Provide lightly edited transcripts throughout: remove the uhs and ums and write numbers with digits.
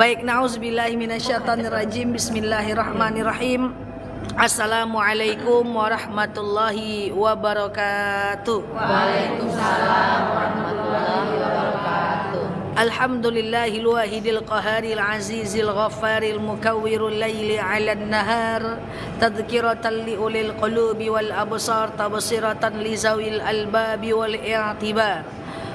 Baik, na'udzubillahi minasyaitonirrajim. Bismillahirrahmanirrahim. Assalamualaikum warahmatullahi wabarakatuh. Waalaikumsalam warahmatullahi wabarakatuh. Alhamdulillahil wahidil qaharil azizil ghaffaril mukawwirul laili 'alan nahar tadhkiratan li ulil qulubi wal absar tabsiratan li zawil albabi wal i'tibar.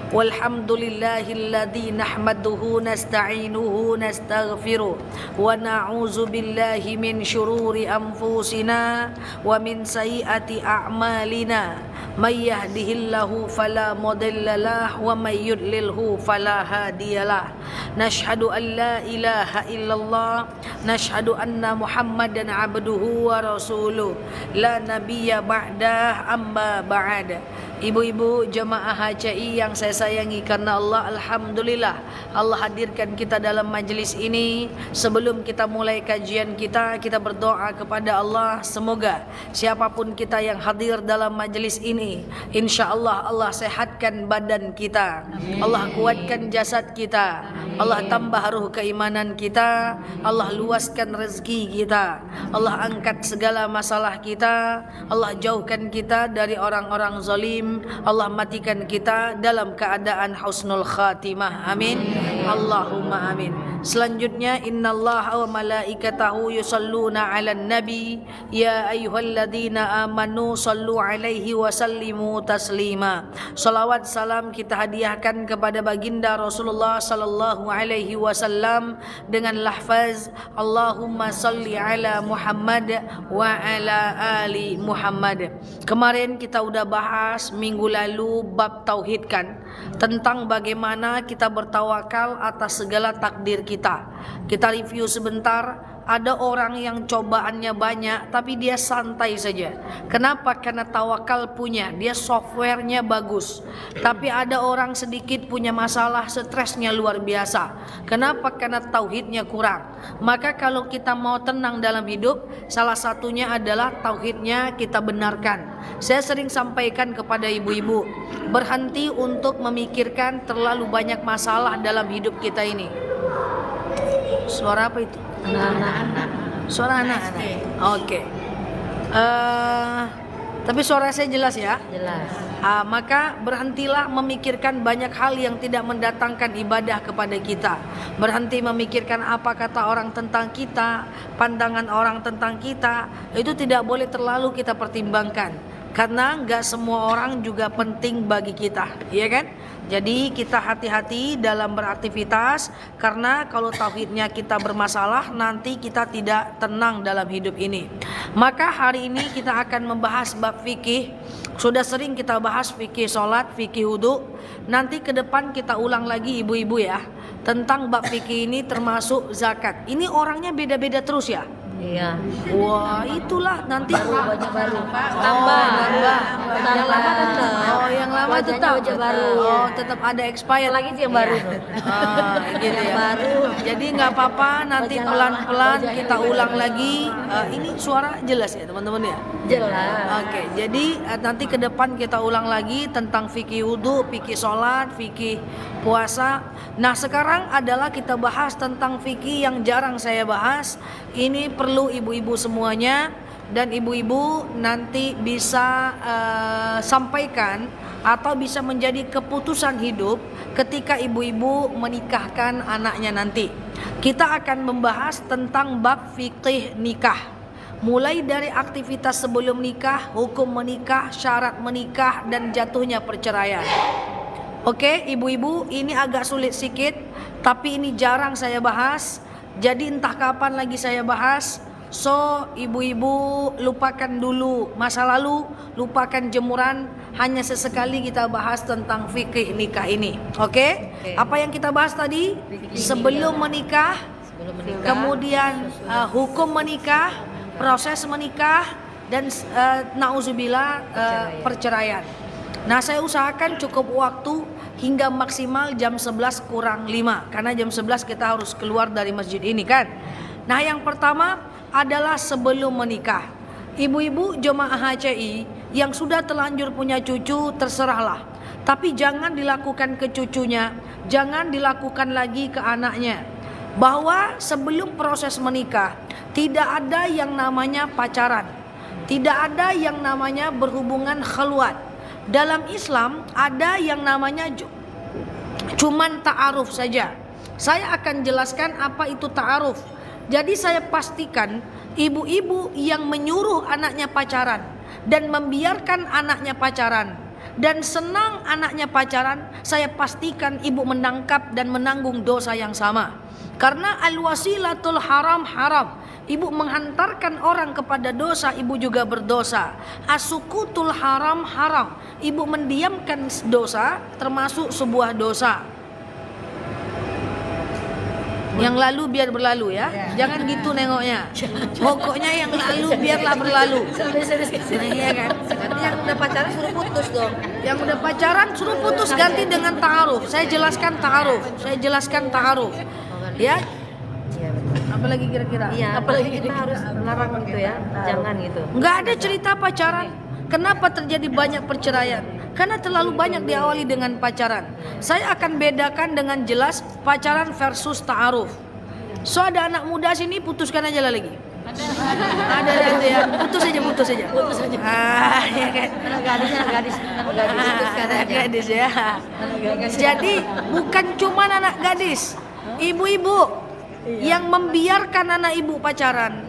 Walhamdulillahilladzi nahmaduhu nasta'inuhu nastaghfiruh wa na'udzu billahi min syururi anfusina wa min sayyiati a'malina may yahdihillahu fala mudhillalah wa may yudlilhu fala hadiyalah. Nashhadu an la ilaha illallah nashhadu anna Muhammadan abduhu wa rasuluh la nabiyya ba'dah amma ba'd. Ibu-ibu jemaah HCI yang saya sayangi karena Allah, alhamdulillah Allah hadirkan kita dalam majlis ini. Sebelum kita mulai kajian kita berdoa kepada Allah, semoga siapapun kita yang hadir dalam majlis ini, insya Allah Allah sehatkan badan kita, Allah kuatkan jasad kita, Allah tambah ruh keimanan kita, Allah luaskan rezeki kita, Allah angkat segala masalah kita, Allah jauhkan kita dari orang-orang zalim, Allah matikan kita dalam keadaan husnul khatimah. Amin. Allahumma amin. Selanjutnya, innallaha wa malaikatahu yusalluna 'alan nabi ya ayyuhalladzina amanu sallu 'alaihi wa sallimu taslima. Salawat salam kita hadiahkan kepada baginda Rasulullah sallallahu alaihi wasallam dengan lafaz Allahumma salli ala Muhammad wa ala ali Muhammad. Kemarin kita udah bahas minggu lalu bab tauhid kan, tentang bagaimana kita bertawakal atas segala takdir kita. Kita review sebentar. Ada orang yang cobaannya banyak tapi dia santai saja. Kenapa? Karena tawakal punya, dia softwarenya bagus. Tapi ada orang sedikit punya masalah, stresnya luar biasa. Kenapa? Karena tauhidnya kurang. Maka kalau kita mau tenang dalam hidup, salah satunya adalah tauhidnya kita benarkan. Saya sering sampaikan kepada ibu-ibu, berhenti untuk memikirkan terlalu banyak masalah dalam hidup kita ini. Suara apa itu? Anak-anak. Suara anak-anak. Oke. Tapi suara saya jelas ya? Jelas. Maka berhentilah memikirkan banyak hal yang tidak mendatangkan ibadah kepada kita. Berhenti memikirkan apa kata orang tentang kita, pandangan orang tentang kita. Itu tidak boleh terlalu kita pertimbangkan, karena nggak semua orang juga penting bagi kita, ya kan? Jadi kita hati-hati dalam beraktivitas, karena kalau tauhidnya kita bermasalah, nanti kita tidak tenang dalam hidup ini. Maka hari ini kita akan membahas bab fikih. Sudah sering kita bahas fikih sholat, fikih wudu. Nanti ke depan kita ulang lagi ibu-ibu ya, tentang bab fikih ini termasuk zakat. Ini orangnya beda-beda terus ya? Iya. Wah, itulah nanti Wajah baru. nambah. Yang lama tetap. Oh, yang lama Wajahnya tetap. wajah baru. Oh, tetap ada expired Lagi sih yang baru. gitu ya. Baru. Jadi nggak apa-apa, nanti Wajah pelan-pelan lama. kita ulang lagi. Ini suara jelas ya teman-teman ya. Jelas. Oke, jadi nanti ke depan kita ulang lagi tentang fikih wudu, fikih sholat, fikih puasa. Nah, sekarang adalah kita bahas tentang fikih yang jarang saya bahas. Ini perlu ibu-ibu semuanya, dan ibu-ibu nanti bisa sampaikan atau bisa menjadi keputusan hidup ketika ibu-ibu menikahkan anaknya nanti. Kita akan membahas tentang bab fikih nikah. Mulai dari aktivitas sebelum nikah, hukum menikah, syarat menikah, dan jatuhnya perceraian. Oke, ibu-ibu, ini agak sulit sedikit, tapi ini jarang saya bahas. Jadi entah kapan lagi saya bahas. So, ibu-ibu lupakan dulu masa lalu, lupakan jemuran. Hanya sesekali kita bahas tentang fikih nikah ini. Oke? Apa yang kita bahas tadi? Sebelum menikah, kemudian hukum menikah, proses menikah, dan nauzubillah perceraian. Nah, saya usahakan cukup waktu hingga maksimal jam 11 kurang 5, karena jam 11 kita harus keluar dari masjid ini kan. Nah, yang pertama adalah sebelum menikah. Ibu-ibu jemaah HCI yang sudah terlanjur punya cucu, terserahlah. Tapi jangan dilakukan ke cucunya, jangan dilakukan lagi ke anaknya. bahwa sebelum proses menikah tidak ada yang namanya pacaran, tidak ada yang namanya berhubungan khalwat. Dalam Islam ada yang namanya cuman ta'aruf saja. Saya akan jelaskan apa itu ta'aruf. Jadi saya pastikan ibu-ibu yang menyuruh anaknya pacaran dan membiarkan anaknya pacaran dan senang anaknya pacaran, saya pastikan ibu menangkap dan menanggung dosa yang sama. Karena al-wasilatul haram haram. Ibu menghantarkan orang kepada dosa, ibu juga berdosa. As-sukutul haram haram. Ibu mendiamkan dosa termasuk sebuah dosa. Yang lalu biar berlalu ya. Jangan gitu nengoknya. Pokoknya yang lalu biarlah berlalu. Iya kan? Yang udah pacaran suruh putus dong. Yang udah pacaran suruh putus, ganti dengan ta'aruf. Saya jelaskan ta'aruf. Ya. Iya betul. Apalagi kira-kira? Iya, apalagi kita harus melarang gitu ya. Jangan gitu. Nggak ada cerita pacaran. Kenapa terjadi banyak perceraian? Karena terlalu banyak diawali dengan pacaran. Saya akan bedakan dengan jelas pacaran versus ta'aruf. So ada anak muda sini, putuskan aja lah lagi. Ada itu ya, putus aja. Ya kan. Gadis. Putuskan aja. Gadis ya. Jadi bukan cuma anak gadis, ibu-ibu yang membiarkan anak ibu pacaran.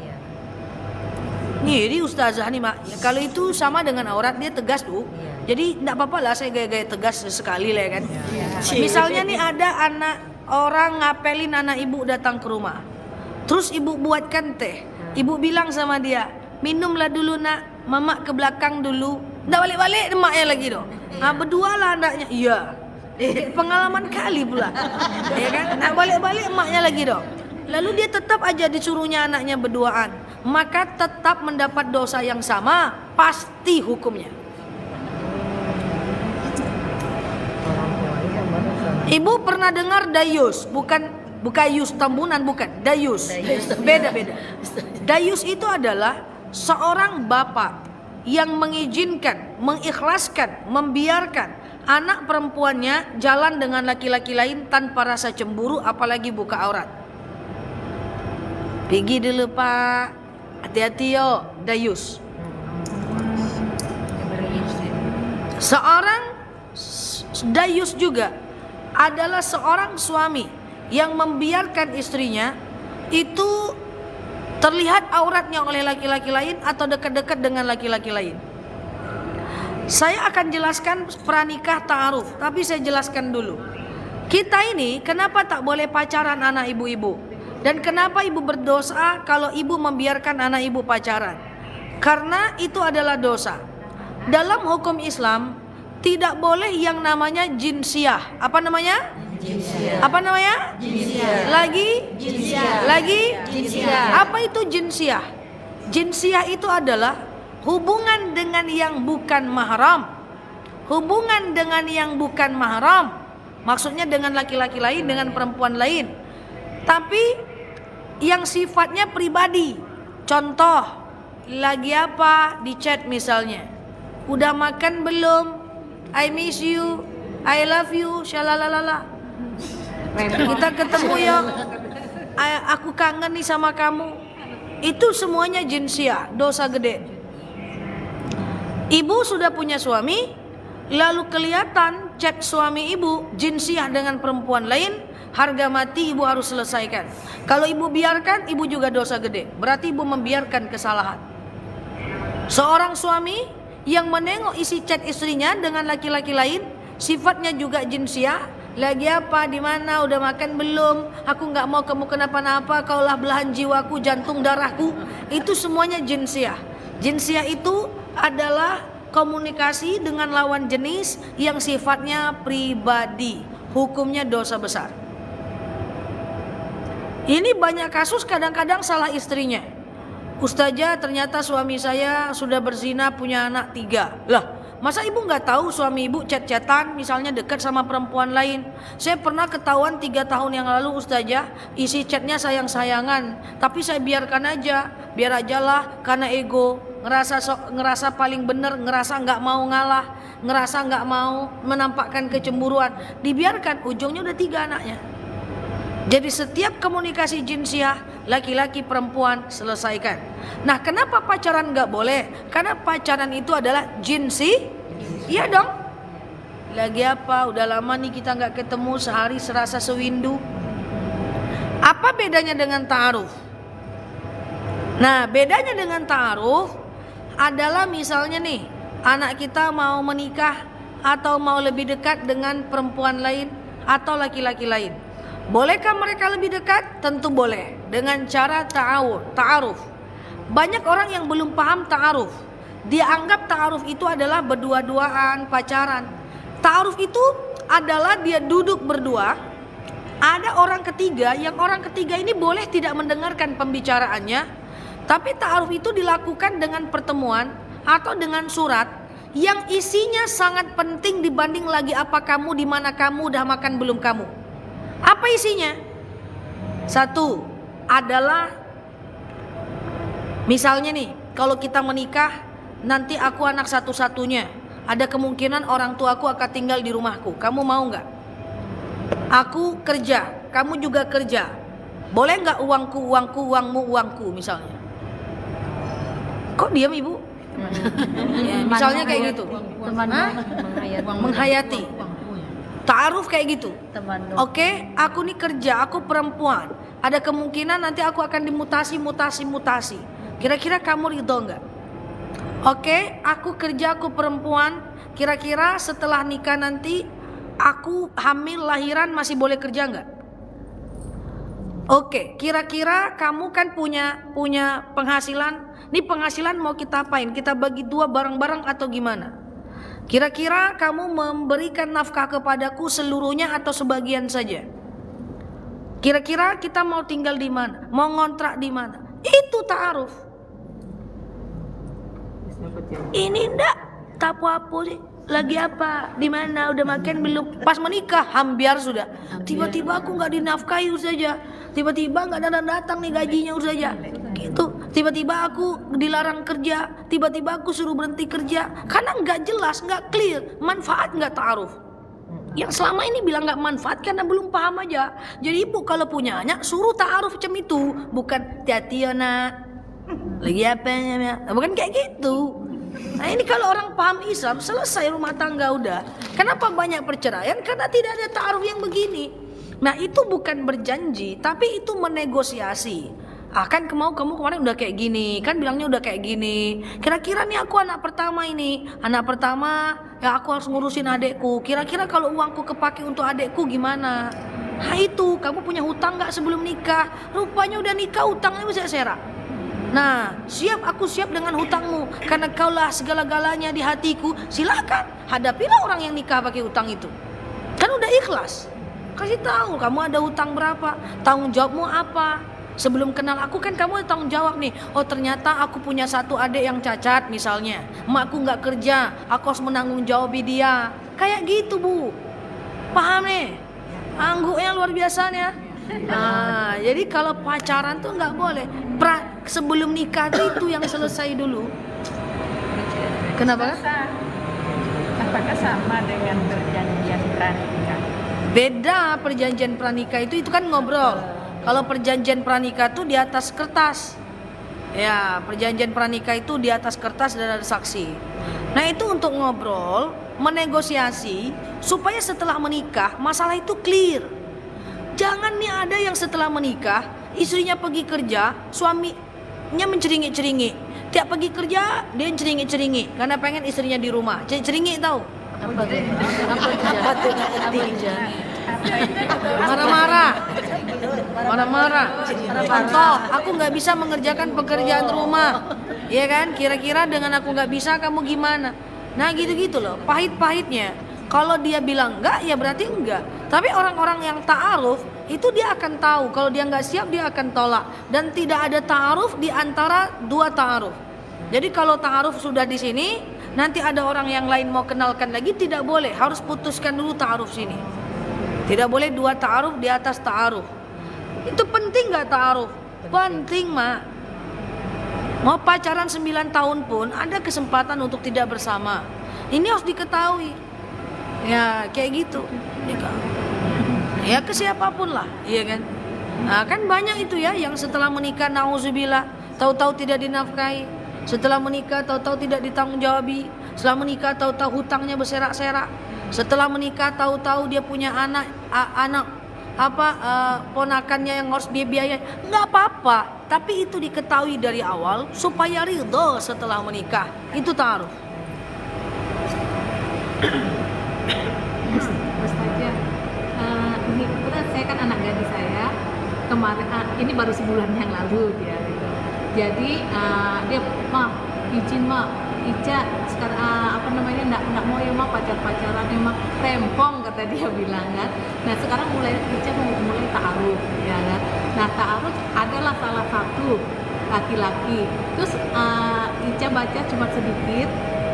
Ini ustazah nih mak, ya, kalau itu sama dengan aurat dia tegas tuh. Jadi tidak apa-apa lah saya gaya-gaya tegas sekali lah ya kan. Misalnya nih ada anak orang ngapelin anak ibu datang ke rumah, terus ibu buatkan teh, ibu bilang sama dia, minumlah dulu nak, mama ke belakang dulu. Nggak balik-balik emaknya lagi dong. Berdua lah anaknya, iya. Pengalaman kali pula, ya kan? Nggak balik-balik emaknya lagi dong. Lalu dia tetap aja disuruhnya anaknya berduaan, maka tetap mendapat dosa yang sama, pasti hukumnya. Ibu pernah dengar dayus? Bukan yus tambunan, bukan dayus. Beda-beda. Dayus itu adalah seorang bapak yang mengizinkan, mengikhlaskan, membiarkan anak perempuannya jalan dengan laki-laki lain tanpa rasa cemburu, apalagi buka aurat. Pergi dulu pak, hati-hati yo, dayus. Seorang dayus juga adalah seorang suami yang membiarkan istrinya itu terlihat auratnya oleh laki-laki lain atau dekat-dekat dengan laki-laki lain. Saya akan jelaskan pranikah ta'aruf, tapi saya jelaskan dulu. Kita ini kenapa tak boleh pacaran anak ibu-ibu? Dan kenapa ibu berdosa kalau ibu membiarkan anak ibu pacaran? Karena itu adalah dosa. Dalam hukum Islam tidak boleh yang namanya jinsiyah. Apa namanya? Jinsiah. Apa namanya? Jinsiah. Lagi? Jinsiah. Lagi? Jinsiah. Apa itu jinsiyah? Jinsiyah itu adalah hubungan dengan yang bukan mahram. Hubungan dengan yang bukan mahram. Maksudnya dengan laki-laki lain, dengan perempuan lain. Tapi yang sifatnya pribadi. Contoh, lagi apa di chat misalnya, udah makan belum, I miss you, I love you, shalalalala, kita ketemu ya, aku kangen nih sama kamu. Itu semuanya jinsiah, dosa gede. Ibu sudah punya suami, lalu kelihatan chat suami ibu jinsiah dengan perempuan lain, harga mati ibu harus selesaikan. Kalau ibu biarkan, ibu juga dosa gede. Berarti ibu membiarkan kesalahan. Seorang suami yang menengok isi chat istrinya dengan laki-laki lain, sifatnya juga jinsiah. Lagi apa, di mana, udah makan belum? Aku nggak mau kamu kenapa-napa. Kaulah belahan jiwaku, jantung darahku. Itu semuanya jinsiah. Jinsiah itu adalah komunikasi dengan lawan jenis yang sifatnya pribadi. Hukumnya dosa besar. Ini banyak kasus kadang-kadang salah istrinya. Ustazah, ternyata suami saya sudah berzina, punya anak 3. Lah, masa ibu nggak tahu suami ibu chat-chatan misalnya dekat sama perempuan lain? Saya pernah ketahuan 3 tahun yang lalu ustazah, isi chatnya sayang-sayangan, tapi saya biarkan aja, biar ajalah karena ego, ngerasa paling bener, ngerasa nggak mau ngalah, ngerasa nggak mau menampakkan kecemburuan, dibiarkan, ujungnya udah 3 anaknya. Jadi setiap komunikasi jinsiah, laki-laki perempuan selesaikan. Nah, kenapa pacaran nggak boleh? Karena pacaran itu adalah jinsi. Iya dong. Lagi apa? Udah lama nih kita nggak ketemu, sehari serasa sewindu. Apa bedanya dengan ta'aruf? Nah, bedanya dengan ta'aruf adalah misalnya nih, anak kita mau menikah atau mau lebih dekat dengan perempuan lain atau laki-laki lain. Bolehkah mereka lebih dekat? Tentu boleh, dengan cara ta'aruf. Banyak orang yang belum paham ta'aruf. Dia anggap ta'aruf itu adalah berdua-duaan, pacaran. Ta'aruf itu adalah dia duduk berdua, ada orang ketiga, yang orang ketiga ini boleh tidak mendengarkan pembicaraannya, tapi ta'aruf itu dilakukan dengan pertemuan atau dengan surat yang isinya sangat penting dibanding lagi apa kamu, di mana kamu, udah makan belum kamu. Apa isinya? Satu adalah misalnya nih, kalau kita menikah, nanti aku anak satu-satunya, ada kemungkinan orang tuaku akan tinggal di rumahku. Kamu mau nggak? Aku kerja, kamu juga kerja. Boleh nggak uangku, uangmu, uangku misalnya? Kok diam ibu? Ya, misalnya kayak gitu. Menghayati. Ta'aruf kayak gitu. Oke, aku nih kerja, aku perempuan. Ada kemungkinan nanti aku akan dimutasi. Kira-kira kamu ridho nggak? Oke, aku kerja, aku perempuan. Kira-kira setelah nikah nanti aku hamil, lahiran, masih boleh kerja nggak? Oke, kira-kira kamu kan punya penghasilan. Nih penghasilan mau kita apain? Kita bagi dua bareng-bareng atau gimana? Kira-kira kamu memberikan nafkah kepadaku seluruhnya atau sebagian saja? Kira-kira kita mau tinggal di mana? Mau ngontrak di mana? Itu ta'aruf. Ini ndak tapu-apu sih. Lagi apa? Di mana? Udah makan belum? Pas menikah, hambiar sudah. Tiba-tiba aku nggak dinafkahi saja. Tiba-tiba nggak datang nih gajinya saja. Gitu. Tiba-tiba aku dilarang kerja. Tiba-tiba aku suruh berhenti kerja. Karena nggak jelas, nggak clear. Manfaat nggak ta'aruf. Yang selama ini bilang nggak manfaat karena belum paham aja. Jadi ibu kalau punya anak suruh ta'aruf macam itu. Bukan hati-hati ya nak. Lagi apa ya? Bukan kayak gitu. Nah ini kalau orang paham Islam, selesai rumah tangga udah. Kenapa banyak perceraian? Karena tidak ada ta'aruf yang begini. Nah itu bukan berjanji, tapi itu menegosiasi. Kan kamu kemarin udah kayak gini, kan bilangnya udah kayak gini. Kira-kira nih aku anak pertama ini, anak pertama ya aku harus ngurusin adekku. Kira-kira kalau uangku kepake untuk adekku gimana? Nah itu, kamu punya hutang nggak sebelum nikah? Rupanya udah nikah hutangnya bisa serak. Nah, aku siap dengan hutangmu, karena kaulah segala-galanya di hatiku. Silakan, hadapilah orang yang nikah pakai hutang itu. Kan udah ikhlas. Kasih tahu kamu ada hutang berapa, tanggung jawabmu apa. Sebelum kenal aku kan kamu tanggung jawab nih. Oh ternyata aku punya satu adik yang cacat misalnya. Emakku nggak kerja, aku harus menanggung jawabi dia. Kayak gitu bu. Paham nih? Angguknya luar biasanya. Nah, jadi kalau pacaran tuh nggak boleh. Sebelum nikah itu yang selesai dulu. Kenapa? Apakah sama dengan perjanjian pranikah? Beda, perjanjian pranikah itu kan ngobrol. Kalau perjanjian pranikah itu di atas kertas. Ya, perjanjian pranikah itu di atas kertas dan ada saksi. Nah, itu untuk ngobrol, menegosiasi supaya setelah menikah masalah itu clear. Jangan nih ada yang setelah menikah istrinya pergi kerja, suaminya menceringi-ceringi. Tiap pergi kerja dia ceringi-ceringi karena pengen istrinya di rumah. Ceringi tahu? Apa tuh? Marah-marah. Contoh, aku nggak bisa mengerjakan pekerjaan rumah, ya kan? Kira-kira dengan aku nggak bisa, kamu gimana? Nah gitu-gitu loh, pahit-pahitnya. Kalau dia bilang enggak, ya berarti enggak. Tapi orang-orang yang ta'aruf itu dia akan tahu. Kalau dia nggak siap, dia akan tolak. Dan tidak ada ta'aruf di antara dua ta'aruf. Jadi kalau ta'aruf sudah di sini, nanti ada orang yang lain mau kenalkan lagi, tidak boleh. Harus putuskan dulu ta'aruf sini. Tidak boleh dua ta'aruf di atas ta'aruf. Itu penting nggak ta'aruf? Penting mak. Mau pacaran 9 tahun pun ada kesempatan untuk tidak bersama. Ini harus diketahui. Ya kayak gitu. Ya ke siapapun lah, iya kan? Nah, kan banyak itu ya yang setelah menikah nauzubillah tahu-tahu tidak dinafkahi, setelah menikah tahu-tahu tidak ditanggung-jawabi, setelah menikah tahu-tahu hutangnya berserak-serak, setelah menikah tahu-tahu dia punya anak ponakannya yang harus dia biayai. Nggak apa-apa, tapi itu diketahui dari awal supaya ridho setelah menikah. Itu ta'aruf. Ustazah, ini kebetulan saya kan anak gadis saya kemarin, ini baru sebulan yang lalu dia gitu. Jadi dia, "Ma, izin Ma, Ica sekarang enggak mau ya Ma pacaran ya Ma, rempong," kata dia bilang kan. Nah sekarang Ica mau mulai ta'aruf ya kan. Nah ta'aruf adalah salah satu laki-laki. Terus Ica baca cuma sedikit.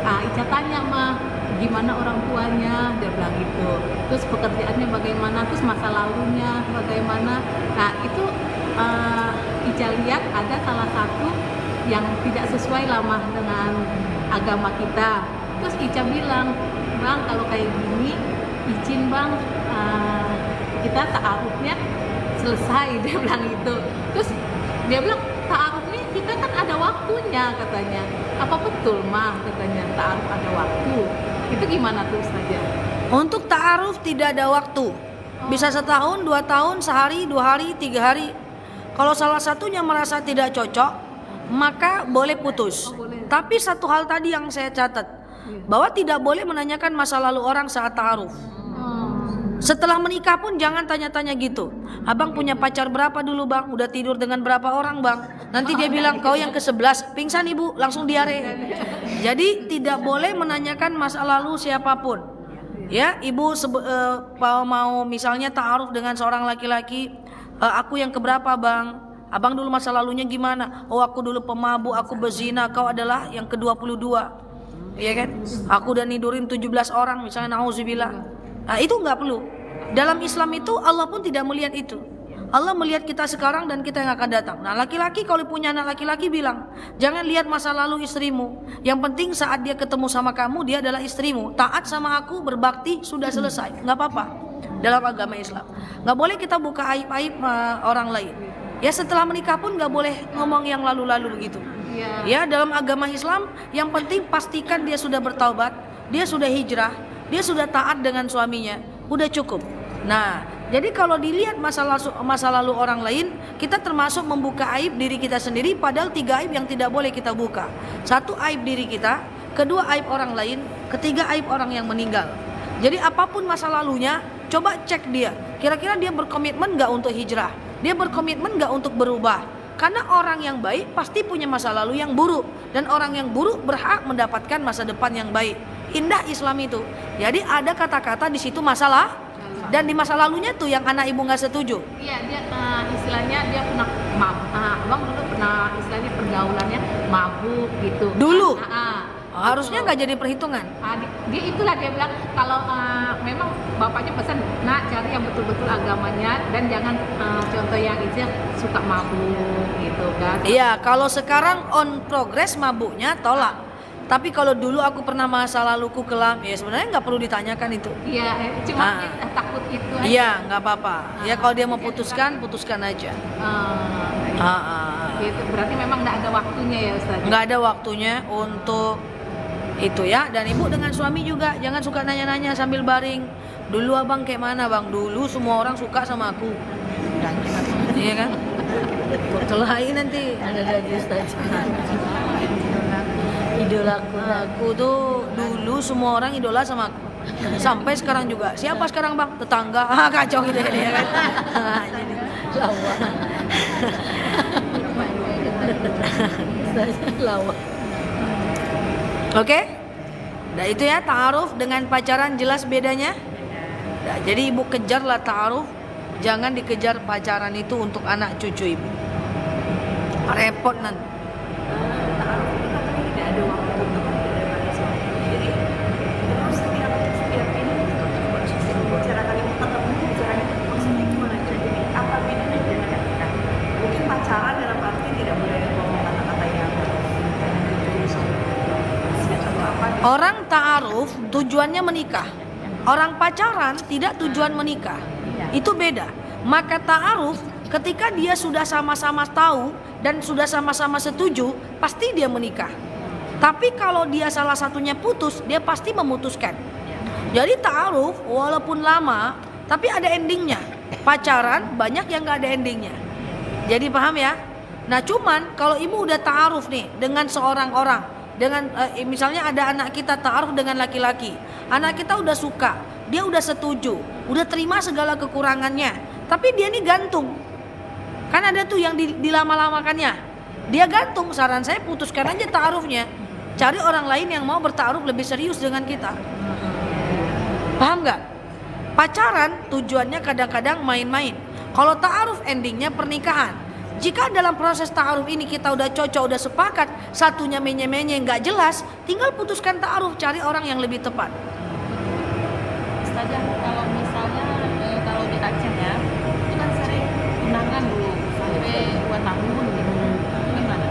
Ica tanya, "Ma, gimana orang tuanya?" Dia bilang gitu. Terus pekerjaannya bagaimana, terus masa lalunya bagaimana. Nah itu Ica lihat ada salah satu yang tidak sesuai lama dengan agama kita. Terus Ica bilang, "Bang, kalau kayak gini izin Bang, kita ta'arufnya selesai." Dia bilang gitu. Terus dia bilang, "Ta'aruf nih kita kan ada waktunya," katanya. "Apa betul Mah?" katanya, "ta'aruf ada waktu." Itu gimana tuh Ustazah? Untuk ta'aruf tidak ada waktu. Bisa setahun, 2 tahun, sehari, 2 hari, 3 hari. Kalau salah satunya merasa tidak cocok, maka boleh putus. Boleh. Tapi satu hal tadi yang saya catat, bahwa tidak boleh menanyakan masa lalu orang saat ta'aruf. Setelah menikah pun jangan tanya-tanya gitu. "Abang punya pacar berapa dulu Bang? Udah tidur dengan berapa orang Bang?" Nanti dia bilang, "Kau yang ke-11, pingsan Ibu, langsung diare." Jadi tidak boleh menanyakan masa lalu siapapun. Ya, Ibu mau misalnya ta'aruf dengan seorang laki-laki, "Aku yang keberapa Bang? Abang dulu masa lalunya gimana?" "Oh, aku dulu pemabuk, aku berzina." "Kau adalah yang ke-22." Iya kan? "Aku udah nidurin 17 orang," misalnya, nauzubillah. Nah, itu nggak perlu. Dalam Islam itu Allah pun tidak melihat itu. Allah melihat kita sekarang dan kita yang akan datang. Nah, laki-laki kalau punya anak laki-laki bilang, "Jangan lihat masa lalu istrimu. Yang penting saat dia ketemu sama kamu, dia adalah istrimu. Taat sama aku, berbakti, sudah selesai." Nggak apa-apa dalam agama Islam. Nggak boleh kita buka aib-aib orang lain. Ya, setelah menikah pun nggak boleh ngomong yang lalu-lalu begitu. Ya, dalam agama Islam yang penting pastikan dia sudah bertaubat, dia sudah hijrah, dia sudah taat dengan suaminya, udah cukup. Nah, jadi kalau dilihat masa lalu orang lain, kita termasuk membuka aib diri kita sendiri, padahal 3 aib yang tidak boleh kita buka. 1 aib diri kita, 2 aib orang lain, 3 aib orang yang meninggal. Jadi apapun masa lalunya, coba cek dia. Kira-kira dia berkomitmen gak untuk hijrah? Dia berkomitmen gak untuk berubah? Karena orang yang baik pasti punya masa lalu yang buruk, dan orang yang buruk berhak mendapatkan masa depan yang baik. Indah Islam itu. Jadi ada kata-kata di situ masalah, dan di masa lalunya tuh yang anak ibu nggak setuju. Iya, dia istilahnya dia pernah Abang dulu pernah istilahnya pergaulannya mabuk gitu. Dulu. Harusnya nggak jadi perhitungan. Dia bilang kalau memang bapaknya pesan, "Nak, cari yang betul-betul agamanya dan jangan contoh yang itu suka mabuk gitu kan." Iya, kalau sekarang on progress mabuknya tolak. Tapi kalau dulu aku pernah masa laluku kelam, ya sebenarnya nggak perlu ditanyakan itu. Iya, cuma takut itu aja. Iya, nggak apa-apa. Ya kalau dia mau putuskan aja. Gitu. Berarti memang nggak ada waktunya ya Ustaz? Nggak ada waktunya untuk itu ya. Dan ibu dengan suami juga jangan suka nanya-nanya sambil baring. "Dulu abang kayak mana Bang?" "Dulu semua orang suka sama aku." Iya kan? Kelahi nanti ada Ustaz. Idolaku tuh dulu semua orang idola sama aku. Sampai sekarang juga. Siapa sekarang Bang? Tetangga. Kacau gitu ya kan. Jadi lawa. Oke? Nah itu ya ta'aruf dengan pacaran jelas bedanya. Nah, jadi ibu kejarlah ta'aruf, jangan dikejar pacaran itu untuk anak cucu ibu. Repot nanti. Orang ta'aruf tujuannya menikah. Orang pacaran tidak tujuan menikah. Itu beda. Maka ta'aruf ketika dia sudah sama-sama tahu dan sudah sama-sama setuju, pasti dia menikah. Tapi kalau dia salah satunya putus, dia pasti memutuskan. Jadi ta'aruf walaupun lama, tapi ada endingnya. Pacaran banyak yang gak ada endingnya. Jadi paham ya? Nah cuman kalau ibu udah ta'aruf nih dengan seorang orang, dengan misalnya ada anak kita ta'aruf dengan laki-laki, anak kita udah suka, dia udah setuju, udah terima segala kekurangannya, tapi dia nih gantung. Kan ada tuh yang dilama-lamakannya, dia gantung. Saran saya putuskan aja ta'arufnya, cari orang lain yang mau berta'aruf lebih serius dengan kita. Paham gak? Pacaran tujuannya kadang-kadang main-main. Kalau ta'aruf endingnya pernikahan. Jika dalam proses ta'aruf ini kita udah cocok, udah sepakat, satunya menye-menye nggak jelas, tinggal putuskan ta'aruf, cari orang yang lebih tepat. Ustazah, kalau misalnya kalau di Aceh ya, itu kan sering tunangan dulu sampai 2 tahun gitu. Gimana?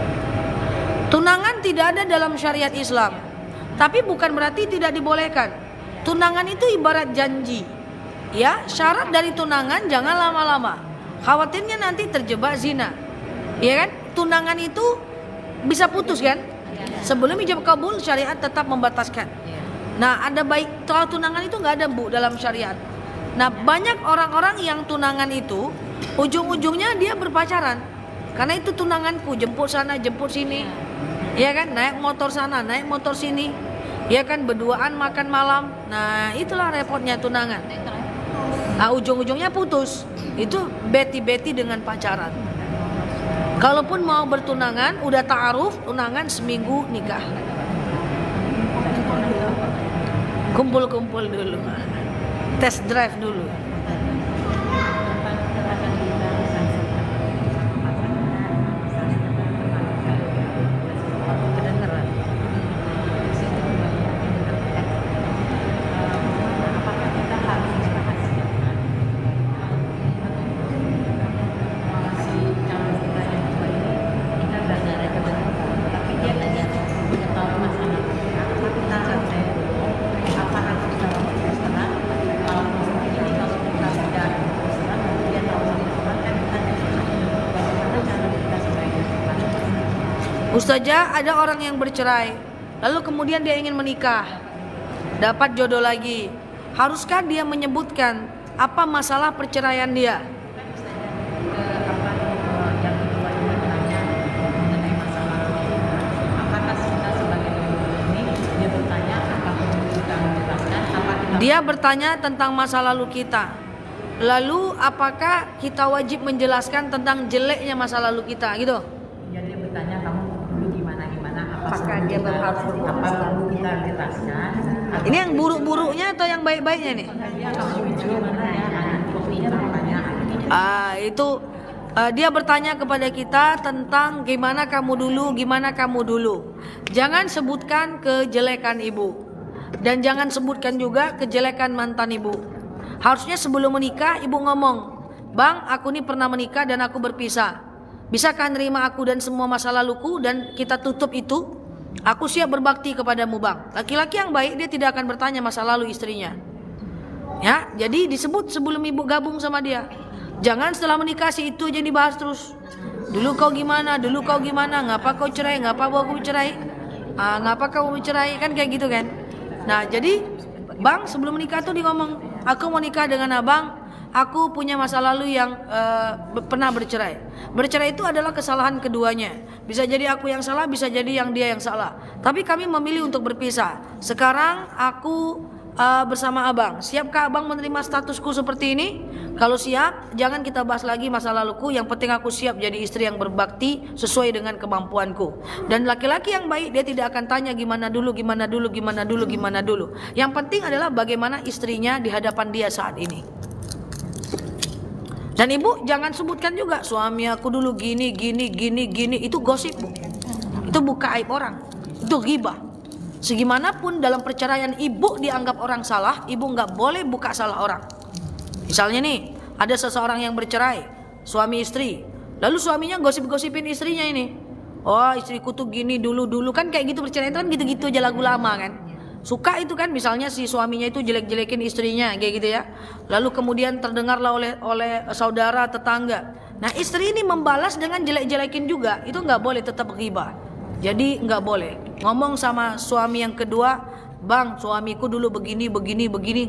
Tunangan tidak ada dalam syariat Islam, tapi bukan berarti tidak dibolehkan. Tunangan itu ibarat janji. Ya, syarat dari tunangan jangan lama-lama. Khawatirnya nanti terjebak zina. Ya kan? Tunangan itu bisa putus kan? Sebelum ijab kabul, syariat tetap membataskan. Nah, ada baik kalau tunangan itu nggak ada Bu dalam syariat. Nah, banyak orang-orang yang tunangan itu ujung-ujungnya dia berpacaran. Karena itu tunanganku, jemput sana, jemput sini. Ya kan? Naik motor sana, naik motor sini. Ya kan, berduaan makan malam. Nah, itulah repotnya tunangan. Nah, ujung-ujungnya putus. Itu beti-beti dengan pacaran. Kalaupun mau bertunangan, udah ta'aruf, tunangan seminggu nikah. Kumpul-kumpul dulu, test drive dulu. Ustazah, ada orang yang bercerai, lalu kemudian dia ingin menikah, dapat jodoh lagi. Haruskah dia menyebutkan apa masalah perceraian dia? Dia bertanya tentang masa lalu kita. Lalu apakah kita wajib menjelaskan tentang jeleknya masa lalu kita, gitu? Ya, dia bertanya kamu dulu gimana, Apakah dia harus berpuasa? apa perlu kita jelaskan? Ini yang buruk-buruknya atau yang baik-baiknya nih? Itu dia bertanya kepada kita tentang gimana kamu dulu. Jangan sebutkan kejelekan ibu, dan jangan sebutkan juga kejelekan mantan ibu. Harusnya sebelum menikah ibu ngomong, "Bang, aku nih pernah menikah dan aku berpisah. Bisakah nerima aku dan semua masa laluku dan kita tutup itu? Aku siap berbakti kepadamu, Bang." Laki-laki yang baik dia tidak akan bertanya masa lalu istrinya. Ya, jadi disebut sebelum ibu gabung sama dia. Jangan setelah menikah si itu aja dibahas terus. Dulu kau gimana? Ngapa kau cerai? Ngapa aku cerai? Ngapa kamu cerai? Kan kayak gitu kan. Nah, jadi Bang sebelum menikah tuh dia ngomong, "Aku mau nikah dengan abang. Aku punya masa lalu yang pernah bercerai. Bercerai itu adalah kesalahan keduanya. Bisa jadi aku yang salah, bisa jadi yang dia yang salah. Tapi kami memilih untuk berpisah. Sekarang aku bersama abang. Siapkah abang menerima statusku seperti ini? Kalau siap, jangan kita bahas lagi masa laluku. Yang penting aku siap jadi istri yang berbakti sesuai dengan kemampuanku." Dan laki-laki yang baik dia tidak akan tanya gimana dulu. Yang penting adalah bagaimana istrinya di hadapan dia saat ini. Dan ibu jangan sebutkan juga suami aku dulu gini. Itu gosip, Bu. Itu buka aib orang. Itu ghibah. Segimanapun dalam perceraian ibu dianggap orang salah, ibu nggak boleh buka salah orang. Misalnya nih, ada seseorang yang bercerai, suami istri. Lalu suaminya gosip-gosipin istrinya ini. "Oh, istriku tuh gini dulu." Kan kayak gitu perceraian itu kan gitu-gitu aja, lagu lama kan. Suka itu kan, misalnya si suaminya itu jelek-jelekin istrinya kayak gitu ya. Lalu kemudian terdengarlah oleh saudara tetangga, Nah istri ini membalas dengan jelek-jelekin juga, itu nggak boleh, tetap ghibah. Jadi nggak boleh ngomong sama suami yang kedua, bang suamiku dulu begini,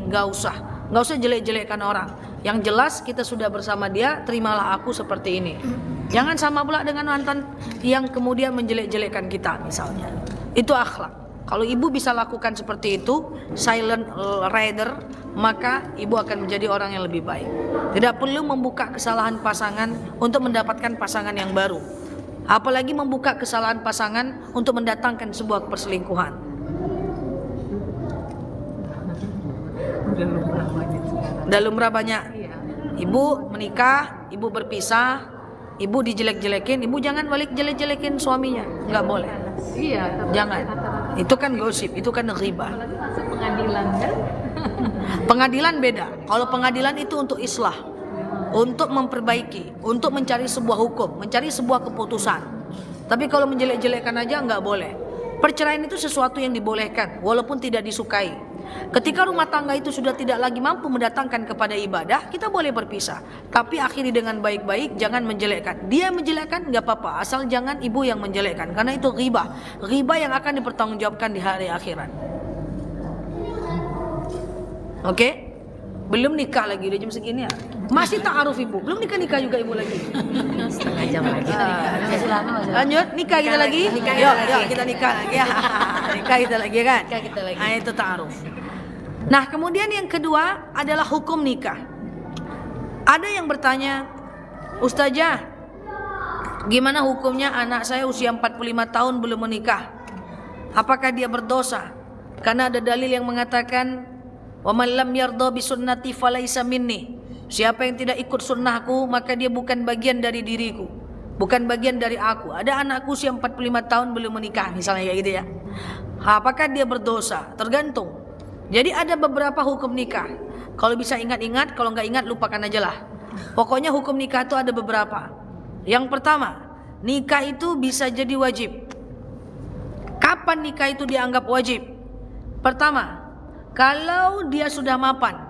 nggak usah jelek-jelekan orang. Yang jelas kita sudah bersama dia, terimalah aku seperti ini. Jangan sama pula dengan mantan yang kemudian menjelek-jelekan kita misalnya. Itu akhlak. Kalau ibu bisa lakukan seperti itu, silent rider, maka ibu akan menjadi orang yang lebih baik. Tidak perlu membuka kesalahan pasangan untuk mendapatkan pasangan yang baru. Apalagi membuka kesalahan pasangan untuk mendatangkan sebuah perselingkuhan. Udah lumrah banyak. Ibu menikah, ibu berpisah, ibu dijelek-jelekin, ibu jangan balik jelek-jelekin suaminya, nggak boleh. Iya, Jangan. Itu kan gosip, itu kan ghibah. apalagi masuk pengadilan kan. Pengadilan beda. Kalau pengadilan itu untuk islah, untuk memperbaiki, untuk mencari sebuah hukum, mencari sebuah keputusan. Tapi kalau menjelek-jelekan aja nggak boleh. Perceraian itu sesuatu yang dibolehkan, walaupun tidak disukai. Ketika rumah tangga itu sudah tidak lagi mampu mendatangkan kepada ibadah, kita boleh berpisah. Tapi akhiri dengan baik-baik, jangan menjelekkan. Dia menjelekkan nggak apa-apa, asal jangan ibu yang menjelekkan, karena itu ghibah. Ghibah yang akan dipertanggungjawabkan di hari akhirat. Oke? Belum nikah lagi, udah jam segini ya. Masih ta'aruf ibu, belum nikah juga ibu lagi. Setengah jam lagi. Masih lama. Lanjut, nikah kita lagi. Yuk, kita nikah lagi ya. Nikah kita lagi kan? Nikah kita lagi. Nah, itu ta'aruf. Nah, kemudian yang kedua adalah hukum nikah. Ada yang bertanya, Ustazah, gimana hukumnya anak saya usia 45 tahun belum menikah? Apakah dia berdosa? Karena ada dalil yang mengatakan, wa man lam yardha bi sunnati falaisa minni. Siapa yang tidak ikut sunnahku, maka dia bukan bagian dari diriku, bukan bagian dari aku. Ada anakku usia 45 tahun belum menikah, misalnya kayak gitu ya. Apakah dia berdosa? Tergantung. Jadi ada beberapa hukum nikah. Kalau bisa ingat-ingat, kalau nggak ingat lupakan aja lah. Pokoknya hukum nikah itu ada beberapa. Yang pertama, nikah itu bisa jadi wajib. Kapan nikah itu dianggap wajib? Pertama, kalau dia sudah mapan.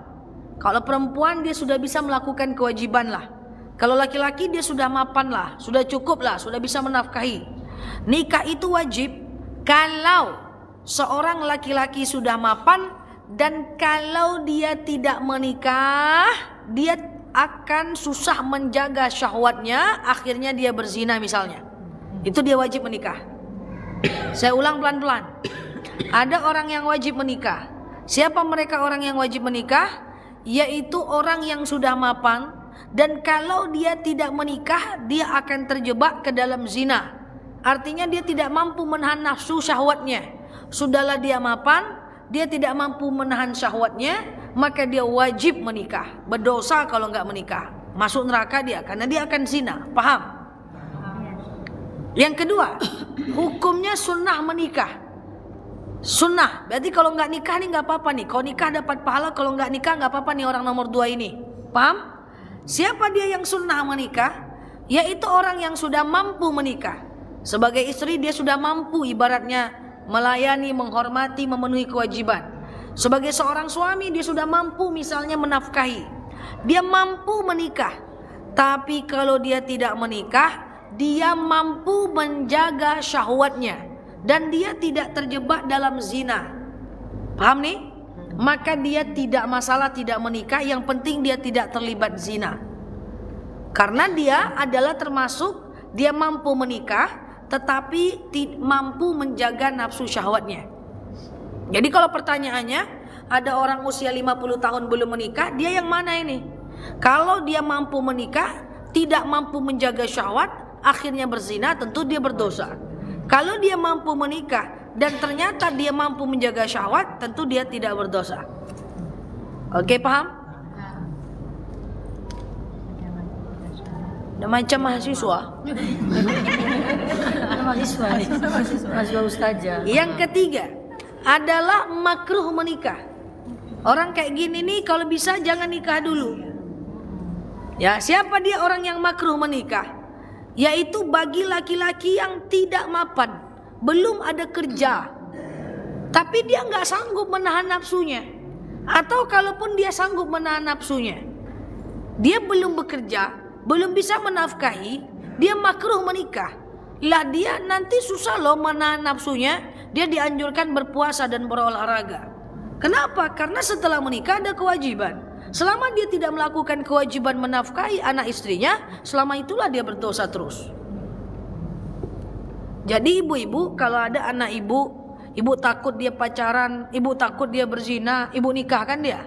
Kalau perempuan dia sudah bisa melakukan kewajiban lah. Kalau laki-laki dia sudah mapan lah, sudah cukup lah, sudah bisa menafkahi. Nikah itu wajib kalau seorang laki-laki sudah mapan dan kalau dia tidak menikah, dia akan susah menjaga syahwatnya, akhirnya dia berzina misalnya. Itu dia wajib menikah. Saya ulang pelan-pelan. Ada orang yang wajib menikah. Siapa mereka orang yang wajib menikah? Yaitu orang yang sudah mapan dan kalau dia tidak menikah, dia akan terjebak ke dalam zina. Artinya dia tidak mampu menahan nafsu syahwatnya. Sudahlah dia mapan, dia tidak mampu menahan syahwatnya, maka dia wajib menikah. Berdosa kalau enggak menikah, masuk neraka dia karena dia akan zina. Paham? Yang kedua, hukumnya sunnah menikah. Sunnah, berarti kalau enggak nikah nih enggak apa-apa nih. Kalau nikah dapat pahala, kalau enggak nikah enggak apa-apa nih orang nomor 2 ini. Paham? Siapa dia yang sunnah menikah? Yaitu orang yang sudah mampu menikah. Sebagai istri dia sudah mampu ibaratnya melayani, menghormati, memenuhi kewajiban. Sebagai seorang suami dia sudah mampu misalnya menafkahi. Dia mampu menikah. Tapi kalau dia tidak menikah, dia mampu menjaga syahwatnya dan dia tidak terjebak dalam zina. Paham nih? Maka dia tidak masalah tidak menikah, yang penting dia tidak terlibat zina. Karena dia adalah termasuk dia mampu menikah tetapi mampu menjaga nafsu syahwatnya. Jadi kalau pertanyaannya, ada orang usia 50 tahun belum menikah, dia yang mana ini? Kalau dia mampu menikah, tidak mampu menjaga syahwat, akhirnya berzina, tentu dia berdosa. Kalau dia mampu menikah dan ternyata dia mampu menjaga syahwat, tentu dia tidak berdosa. Oke, paham? Udah macam mahasiswa. Mahasiswa ustazah. Yang ketiga adalah makruh menikah. Orang kayak gini nih kalau bisa jangan nikah dulu. Ya, siapa dia orang yang makruh menikah? Yaitu bagi laki-laki yang tidak mapan, belum ada kerja, tapi dia nggak sanggup menahan nafsunya. Atau kalaupun dia sanggup menahan nafsunya, dia belum bekerja, belum bisa menafkahi, dia makruh menikah. Lah dia nanti susah loh menahan nafsunya. Dia dianjurkan berpuasa dan berolahraga. Kenapa? Karena setelah menikah ada kewajiban. Selama dia tidak melakukan kewajiban menafkahi anak istrinya, selama itulah dia berdosa terus. Jadi ibu-ibu kalau ada anak ibu takut dia pacaran, ibu takut dia berzina, ibu nikahkan dia.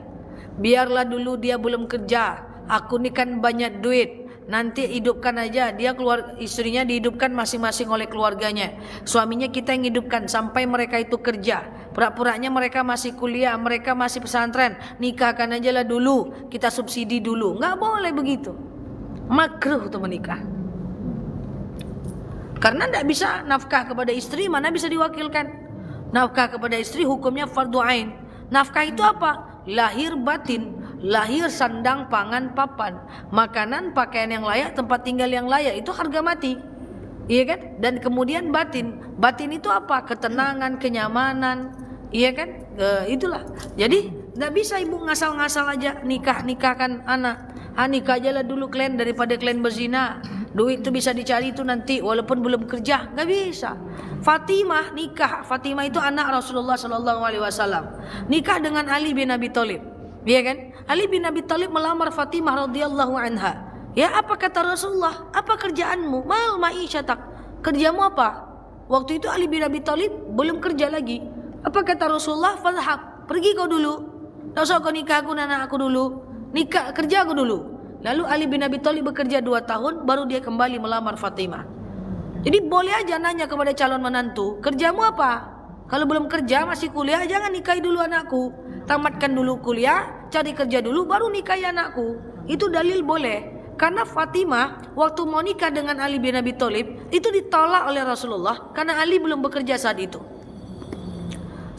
Biarlah dulu dia belum kerja, aku ini kan banyak duit, nanti hidupkan aja dia, keluar istrinya dihidupkan masing-masing oleh keluarganya, suaminya kita yang hidupkan sampai mereka itu kerja. Pura-puranya mereka masih kuliah, mereka masih pesantren, nikahkan aja lah dulu, kita subsidi dulu. Nggak boleh begitu, makruh untuk menikah. Karena tidak bisa nafkah kepada istri, mana bisa diwakilkan. Nafkah kepada istri hukumnya fardu ain. Nafkah itu apa? Lahir batin, lahir sandang pangan papan, makanan pakaian yang layak, tempat tinggal yang layak, itu harga mati. Iya kan? Dan kemudian batin. Batin itu apa? Ketenangan, kenyamanan. Iya kan? Itulah. Jadi tidak bisa ibu ngasal-ngasal aja nikahkan anak. Nikah aja lah dulu kalian daripada kalian berzina. Duit itu bisa dicari itu nanti walaupun belum kerja. Nggak bisa. Fatimah nikah. Fatimah itu anak Rasulullah SAW. Nikah dengan Ali bin Abi Thalib. Iya kan? Ali bin Abi Thalib melamar Fatimah radhiyallahu anha. Ya, apa kata Rasulullah? Apa kerjaanmu? Mal ma'isyatak. Kerjamu apa? Waktu itu Ali bin Abi Thalib belum kerja lagi. Apa kata Rasulullah? Fadhhab, pergi kau dulu. Tak usah kau nikah aku anak aku dulu. Nikah kerja aku dulu. Lalu Ali bin Abi Thalib bekerja 2 tahun, baru dia kembali melamar Fatimah. Jadi boleh aja nanya kepada calon menantu, kerjamu apa? Kalau belum kerja masih kuliah, jangan nikahi dulu anakku. Tamatkan dulu kuliah, cari kerja dulu, baru nikahi anakku. Itu dalil boleh. Karena Fatimah waktu mau nikah dengan Ali bin Abi Thalib itu ditolak oleh Rasulullah karena Ali belum bekerja saat itu.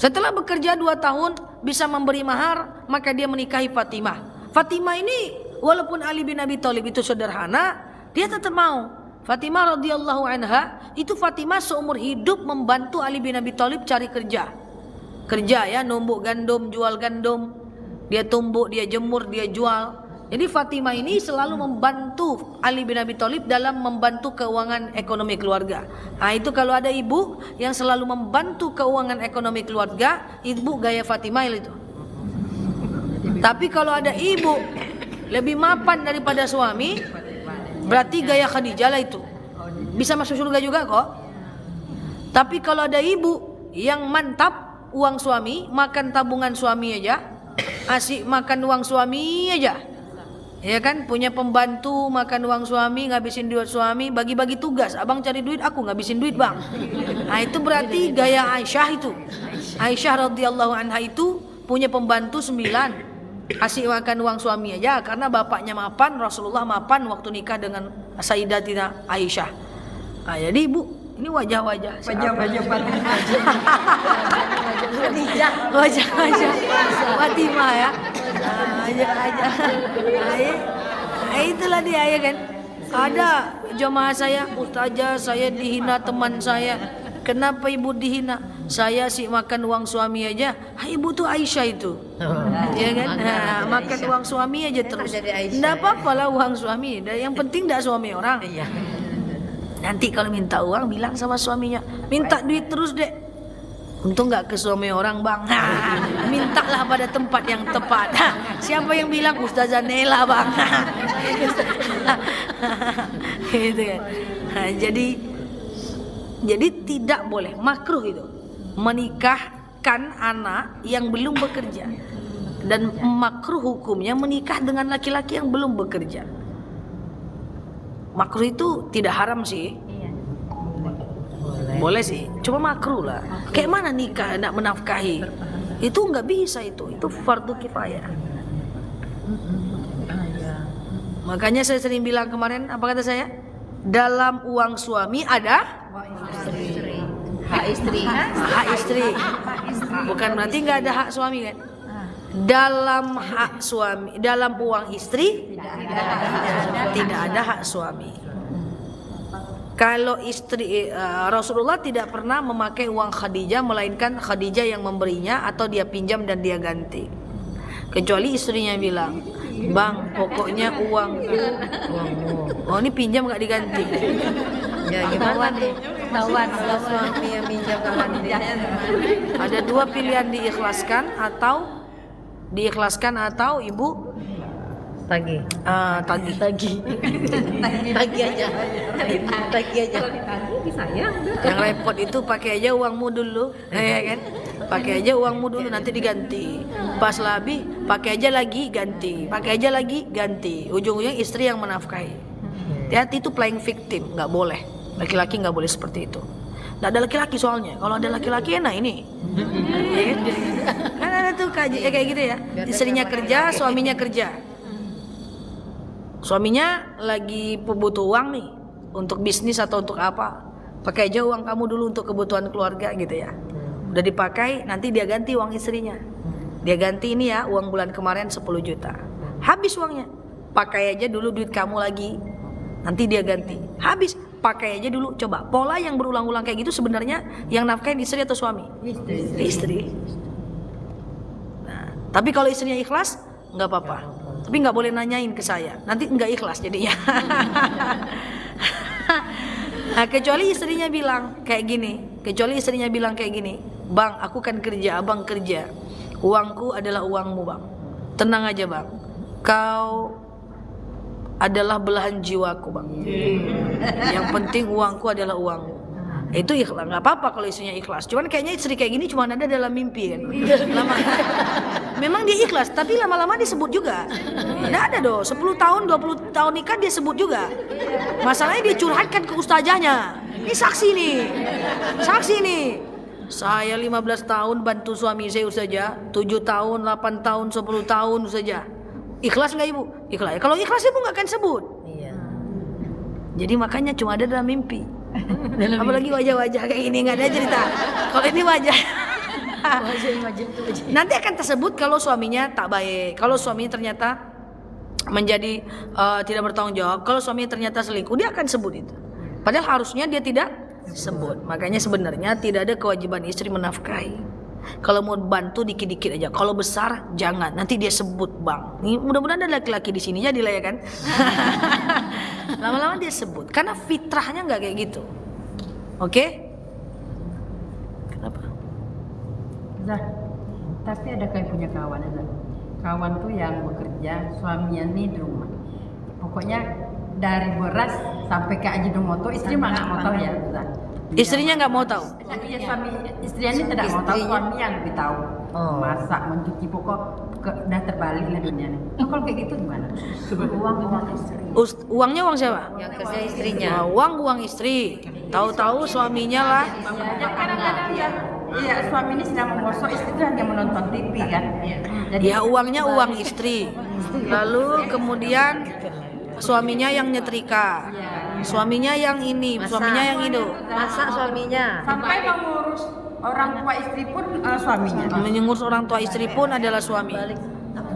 Setelah bekerja 2 tahun bisa memberi mahar, maka dia menikahi Fatimah. Fatimah ini walaupun Ali bin Abi Thalib itu sederhana, dia tetap mau. Fatimah radhiyallahu anha, itu Fatimah seumur hidup membantu Ali bin Abi Thalib cari kerja. Kerja ya, numbuk gandum, jual gandum. Dia tumbuk, dia jemur, dia jual. Jadi Fatimah ini selalu membantu Ali bin Abi Thalib dalam membantu keuangan ekonomi keluarga. Nah, itu kalau ada ibu yang selalu membantu keuangan ekonomi keluarga, ibu gaya Fatimah itu. Tapi kalau ada ibu lebih mapan daripada suami, berarti gaya Khadijah lah itu. Bisa masuk surga juga kok. Tapi kalau ada ibu yang mantap uang suami, makan tabungan suami aja, asik makan uang suami aja. Ya kan, punya pembantu makan uang suami, ngabisin duit suami, bagi-bagi tugas. Abang cari duit, aku ngabisin duit bang. Nah itu berarti gaya Aisyah itu. Aisyah radhiyallahu anha itu punya pembantu 9, asik makan uang suami aja. Karena bapaknya mapan, Rasulullah mapan waktu nikah dengan Sayyidatina Aisyah. Nah jadi ibu, ini wajah-wajah Wajah-wajah wajah-wajah Fatimah ya. Aja. Itulah dia ya kan. Ada jemaah saya, ustazah saya dihina teman saya. Kenapa ibu dihina? Saya sih makan uang suami aja. Ibu tuh Aisyah itu. Ya kan? Makan uang suami aja terus. Enggak apa-apa lah uang suami. Yang penting enggak suami orang. Nanti kalau minta uang bilang sama suaminya, minta duit terus dek. Untung gak ke suami orang bang. Mintalah pada tempat yang tepat. Siapa yang bilang? Ustazah Nela bang. Gitu kan. Jadi tidak boleh, makruh itu menikahkan anak yang belum bekerja. Dan makruh hukumnya menikah dengan laki-laki yang belum bekerja. Makruh itu tidak haram sih. Boleh sih, cuma makruh lah. Kayak mana nikah nak menafkahi? Itu nggak bisa itu fardu kifayah. Makanya saya sering bilang kemarin, apa kata saya? Dalam uang suami ada hak istri. Bukan berarti nggak ada hak suami kan? Dalam hak suami, dalam uang istri tidak ada hak suami. Kalau istri Rasulullah tidak pernah memakai uang Khadijah, melainkan Khadijah yang memberinya atau dia pinjam dan dia ganti. Kecuali istrinya bilang, bang pokoknya uangku Oh ini pinjam nggak diganti. Ya gimana nih? Ketahuan kalau suami yang minjam ke ganti. Ada dua pilihan, diikhlaskan atau ibu Tagih. tagih. Tagih aja. Tagih aja. Kalau ditagih disayang udah. Yang repot itu pakai aja uangmu dulu, ya kan? Pakai aja uangmu dulu nanti diganti. Pas lebih pakai aja lagi ganti, pakai aja lagi ganti. Ujung-ujungnya istri yang menafkahi. Hati itu playing victim, nggak boleh. Laki-laki nggak boleh seperti itu. Nggak ada laki-laki soalnya. Kalau ada laki-laki enak ini. Ya kan? Kan ada tuh kayak gitu ya. Istrinya kerja, suaminya kerja. Suaminya lagi butuh uang nih untuk bisnis atau untuk apa. Pakai aja uang kamu dulu untuk kebutuhan keluarga gitu ya. Udah dipakai, nanti dia ganti uang istrinya. Dia ganti ini ya, uang bulan kemarin 10 juta. Habis uangnya. Pakai aja dulu duit kamu lagi. Nanti dia ganti. Habis, pakai aja dulu. Coba, pola yang berulang-ulang kayak gitu sebenarnya yang nafkahin istri atau suami? Istri. Nah, tapi kalau istrinya ikhlas, nggak apa-apa. Tapi nggak boleh nanyain ke saya. Nanti nggak ikhlas jadinya. Nah, kecuali istrinya bilang kayak gini. Bang, aku kan kerja, abang kerja. Uangku adalah uangmu, bang. Tenang aja, bang. Kau adalah belahan jiwaku, bang. Yang penting uangku adalah uangmu. Itu ikhlas, nggak apa-apa kalau istrinya ikhlas. Cuman kayaknya istri kayak gini cuma ada dalam mimpi kan. Memang dia ikhlas, tapi lama-lama disebut juga. Nggak ada doh, 10 tahun, 20 tahun nikah dia sebut juga. Masalahnya dia curhatkan ke ustazahnya. Ini saksi nih. Saya 15 tahun bantu suami saya ustazah, 7 tahun, 8 tahun, 10 tahun ustazah. Ikhlas nggak ibu? Ikhlas. Kalau ikhlas ibu nggak akan sebut. Iya. Jadi makanya cuma ada dalam mimpi. Apalagi wajah-wajah kayak gini nggak ada cerita. Kalau ini wajah. Wajah. Nanti akan tersebut kalau suaminya tak baik. Kalau suaminya ternyata menjadi tidak bertanggung jawab. Kalau suaminya ternyata selingkuh, dia akan sebut itu. Padahal harusnya dia tidak sebut. Makanya sebenarnya tidak ada kewajiban istri menafkahi. Kalau mau bantu dikit-dikit aja. Kalau besar jangan. Nanti dia sebut, bang. Ini mudah-mudahan ada laki-laki di sini jadilah ya kan. Lama-lama dia sebut. Karena fitrahnya nggak kayak gitu. Oke? Kenapa? Zah, tapi ada kayak punya kawan Zah. Kawan tuh yang bekerja, suaminya nih di rumah. Pokoknya dari beras sampai ke Ajinomoto, istri mah nggak mau tahu ya Zah. Istrinya nggak mau tahu. Iya, suami istrinya ini tidak mau tahu, suami yang lebih tahu. Masak, mencuci, udah terbalik lah dunia nih. Kalau kayak gitu gimana? Uang istri. Uangnya uang siapa? Yang kerja istrinya. Uang istri. Tahu-tahu suaminya lah. Kadang-kadang iya, suami ini sedang menggosok, istri itu hanya menonton TV kan. Jadi Ya uangnya uang istri. Lalu kemudian suaminya yang nyetrika. Suaminya yang ini, suaminya yang itu. Masak suaminya. sampai mengurus orang tua istri pun suaminya. Mengurus orang tua istri pun adalah suami.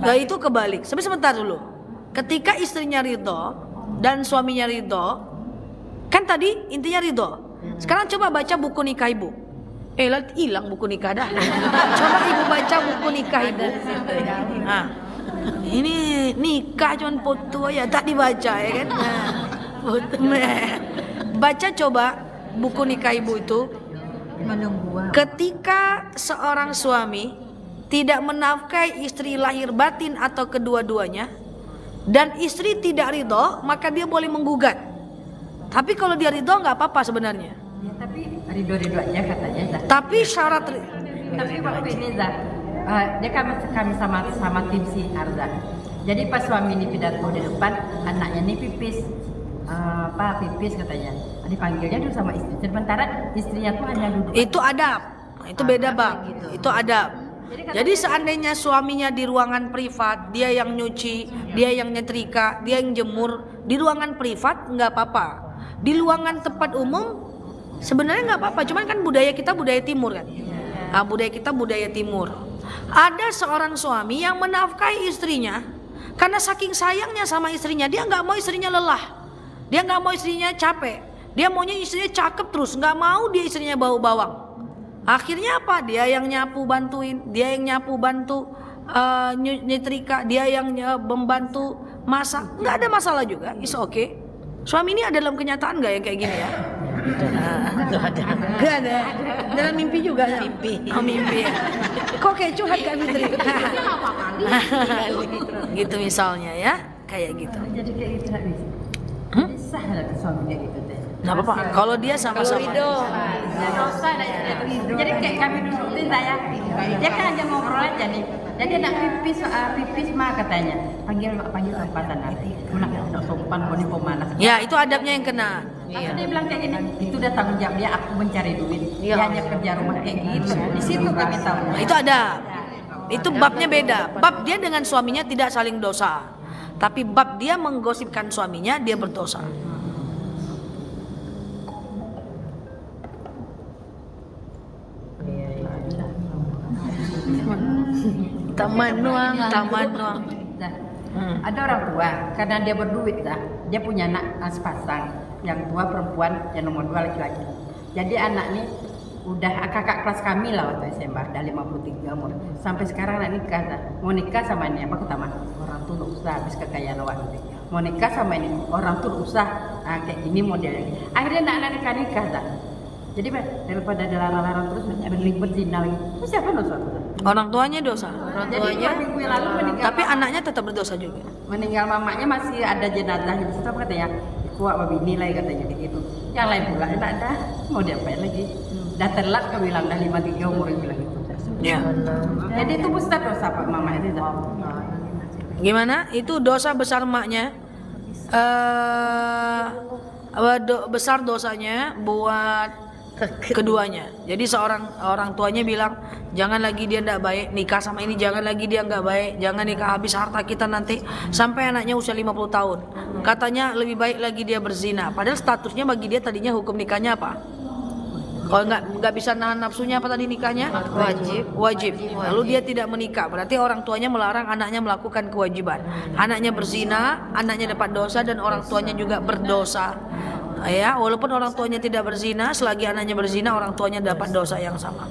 Nah, itu kebalik. Sebentar dulu. Ketika istrinya ridho dan suaminya ridho, kan tadi intinya ridho. Sekarang coba baca buku nikah ibu. Hilang buku nikah dah. Coba ibu baca buku nikah ibu. Nah, ini nikah cuman foto aja tak dibaca ya kan. Nah, baca coba buku nikah ibu itu. Ketika seorang suami tidak menafkahi istri lahir batin atau kedua-duanya dan istri tidak ridho, maka dia boleh menggugat. Tapi kalau dia ridho nggak apa-apa sebenarnya. Ya, tapi ridho-ridho aja katanya Zah. Tapi syarat Tapi waktu ini Zah, dia kami sama tim si Arza. Jadi pas suami ini pidato di depan, anaknya ini pipis. Pipis katanya. Dipanggilnya dulu sama istri. Sementara istrinya tuh hanya duduk. itu adab. Nah, itu beda bang. Itu adab. Jadi seandainya suaminya di ruangan privat, dia yang nyuci, dia yang nyetrika, dia yang jemur di ruangan privat nggak apa-apa. Di ruangan tempat umum sebenarnya nggak apa-apa. Cuman kan budaya kita budaya timur kan. Nah, budaya kita budaya timur. Ada seorang suami yang menafkahi istrinya karena saking sayangnya sama istrinya, dia nggak mau istrinya lelah, dia nggak mau istrinya capek, dia maunya istrinya cakep terus, nggak mau dia istrinya bau bawang. Akhirnya apa? Dia yang nyapu bantuin, dia yang nyapu bantu nyetrika, dia yang membantu masak, nggak ada masalah juga, is okay. Suami ini ada dalam kenyataan nggak yang kayak gini ya? Gak ada. Dalam mimpi juga. Mimpi. Oh, mimpi ya. Kok kayak curhat Kak Fitri? Gitu misalnya ya, kayak gitu. Jadi kayak gitu nggak bisa. Jadi sah lah ke suami kayak gitu teh. Nggak apa-apa. Kalau dia sama-sama. Dosa dan jadi kayak kami dudukin saya. Dia kan aja ngobrol aja nih. Jadi nak pipis mah katanya. Panggil tempatan nanti. Pulang udah sopan kok di pemanas. Ya, itu adabnya yang kena. Lalu dia bilang kayak gini, itu udah tanggung jawab dia, aku mencari duit. Dia hanya kerja rumah kayak gitu. Di situ kami tahu. Nah, itu ada. Itu babnya beda. Bab dia dengan suaminya tidak saling dosa. Tapi bab dia menggosipkan suaminya, dia berdosa. Taman nuang. Nah, ada orang tua karena dia berduit lah, dia punya anak sepasang, yang tua perempuan, yang nomor 2 laki-laki. Jadi anak nih udah kakak kelas kami lah waktu SMA, udah 53 umur. Sampai sekarang anak nikah dah. Mau nikah sama ini apa kata orang tuh nggak usah, habis kekayaan awak nanti. Mau nikah sama ini orang tuh nggak usah, kayak gini modelnya. Akhirnya anak nikah dah. Jadi daripada dilarang-larang terus berlibat zina lagi, terus siapa dosa? Orang tuanya dosa. Jadi minggu yang lalu meninggal. Tapi anaknya tetap berdosa juga. Meninggal mamanya masih ada jenazahnya. Terus apa katanya? Kuat babini lah katanya gitu. Yang lain pula enggak ada. Mau diapain lagi? Dah telat kau bilang dah 53 umur yang bilang gitu. Ya. Jadi itu besar dosa Pak Mama itu. Gimana? Itu dosa besar maknya. Besar dosanya buat keduanya. Jadi orang tuanya bilang, jangan lagi dia ndak baik, nikah sama ini jangan lagi dia nggak baik, jangan nikah habis harta kita nanti. Sampai anaknya usia 50 tahun. Katanya lebih baik lagi dia berzina. Padahal statusnya bagi dia tadinya hukum nikahnya apa? Kalau nggak bisa nahan nafsunya apa tadi nikahnya? Wajib. Lalu dia tidak menikah. Berarti orang tuanya melarang anaknya melakukan kewajiban. Anaknya berzina, anaknya dapat dosa dan orang tuanya juga berdosa. Ya, walaupun orang tuanya tidak berzina, selagi anaknya berzina, orang tuanya dapat dosa yang sama.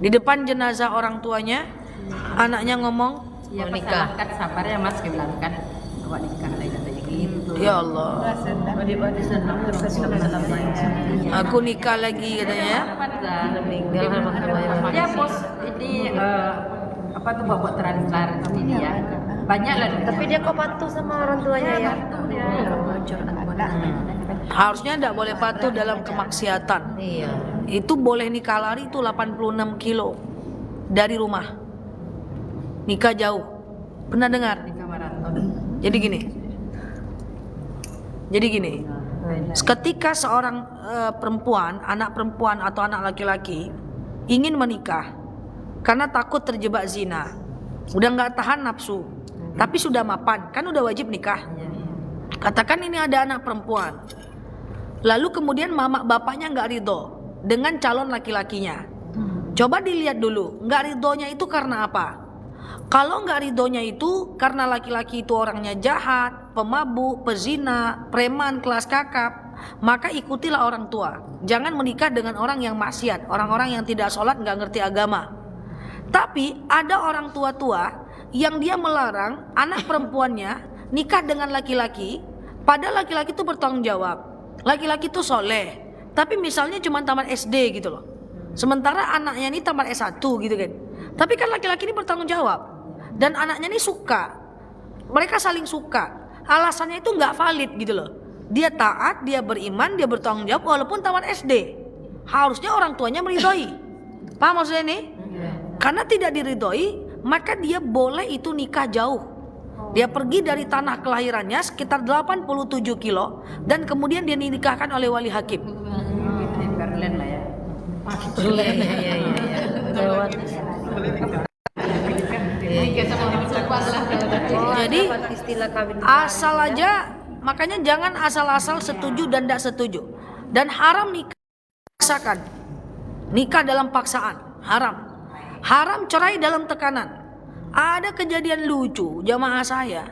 Di depan jenazah orang tuanya, anaknya ngomong, Ya nikah. Kan sabar ya Mas, dia bilang kan awak nikah lagi katanya gitu. ya Allah, aku nikah lagi katanya. Dia bos ini apa tuh buat transfer ini ya. Banyak lah. Tapi dia kok patuh sama orang tuanya ya? Harusnya tidak boleh patuh dalam kemaksiatan. Iya. Itu boleh nikah lari itu 86 kilo dari rumah. Nikah jauh. Pernah dengar? Nikah maraton. Jadi gini. Ketika seorang perempuan, anak perempuan atau anak laki-laki ingin menikah karena takut terjebak zina, udah nggak tahan nafsu, tapi sudah mapan, kan udah wajib nikah. Katakan ini ada anak perempuan, lalu kemudian mama bapaknya nggak ridho dengan calon laki-lakinya. Coba dilihat dulu, nggak ridhonya itu karena apa? Kalau nggak ridhonya itu karena laki-laki itu orangnya jahat, pemabuk, pezina, preman, kelas kakap, maka ikutilah orang tua. Jangan menikah dengan orang yang maksiat, orang-orang yang tidak sholat, nggak ngerti agama. Tapi ada orang tua-tua yang dia melarang anak perempuannya nikah dengan laki-laki, padahal laki-laki itu bertanggung jawab. Laki-laki itu soleh, tapi misalnya cuma tamat SD gitu loh. Sementara anaknya ini tamat S1 gitu kan. Tapi kan laki-laki ini bertanggung jawab. Dan anaknya ini suka. Mereka saling suka. Alasannya itu nggak valid gitu loh. Dia taat, dia beriman, dia bertanggung jawab walaupun tamat SD. Harusnya orang tuanya meridhoi. Paham maksudnya ini? Karena tidak diridhoi, maka dia boleh itu nikah jauh. Dia pergi dari tanah kelahirannya sekitar 87 kilo dan kemudian dia dinikahkan oleh wali hakim. Berlin lah ya. Jadi asal aja, makanya jangan asal-asal setuju dan tidak setuju. Dan haram nikah paksakan. Nikah dalam paksaan haram. Haram cerai dalam tekanan. Ada kejadian lucu jamaah saya.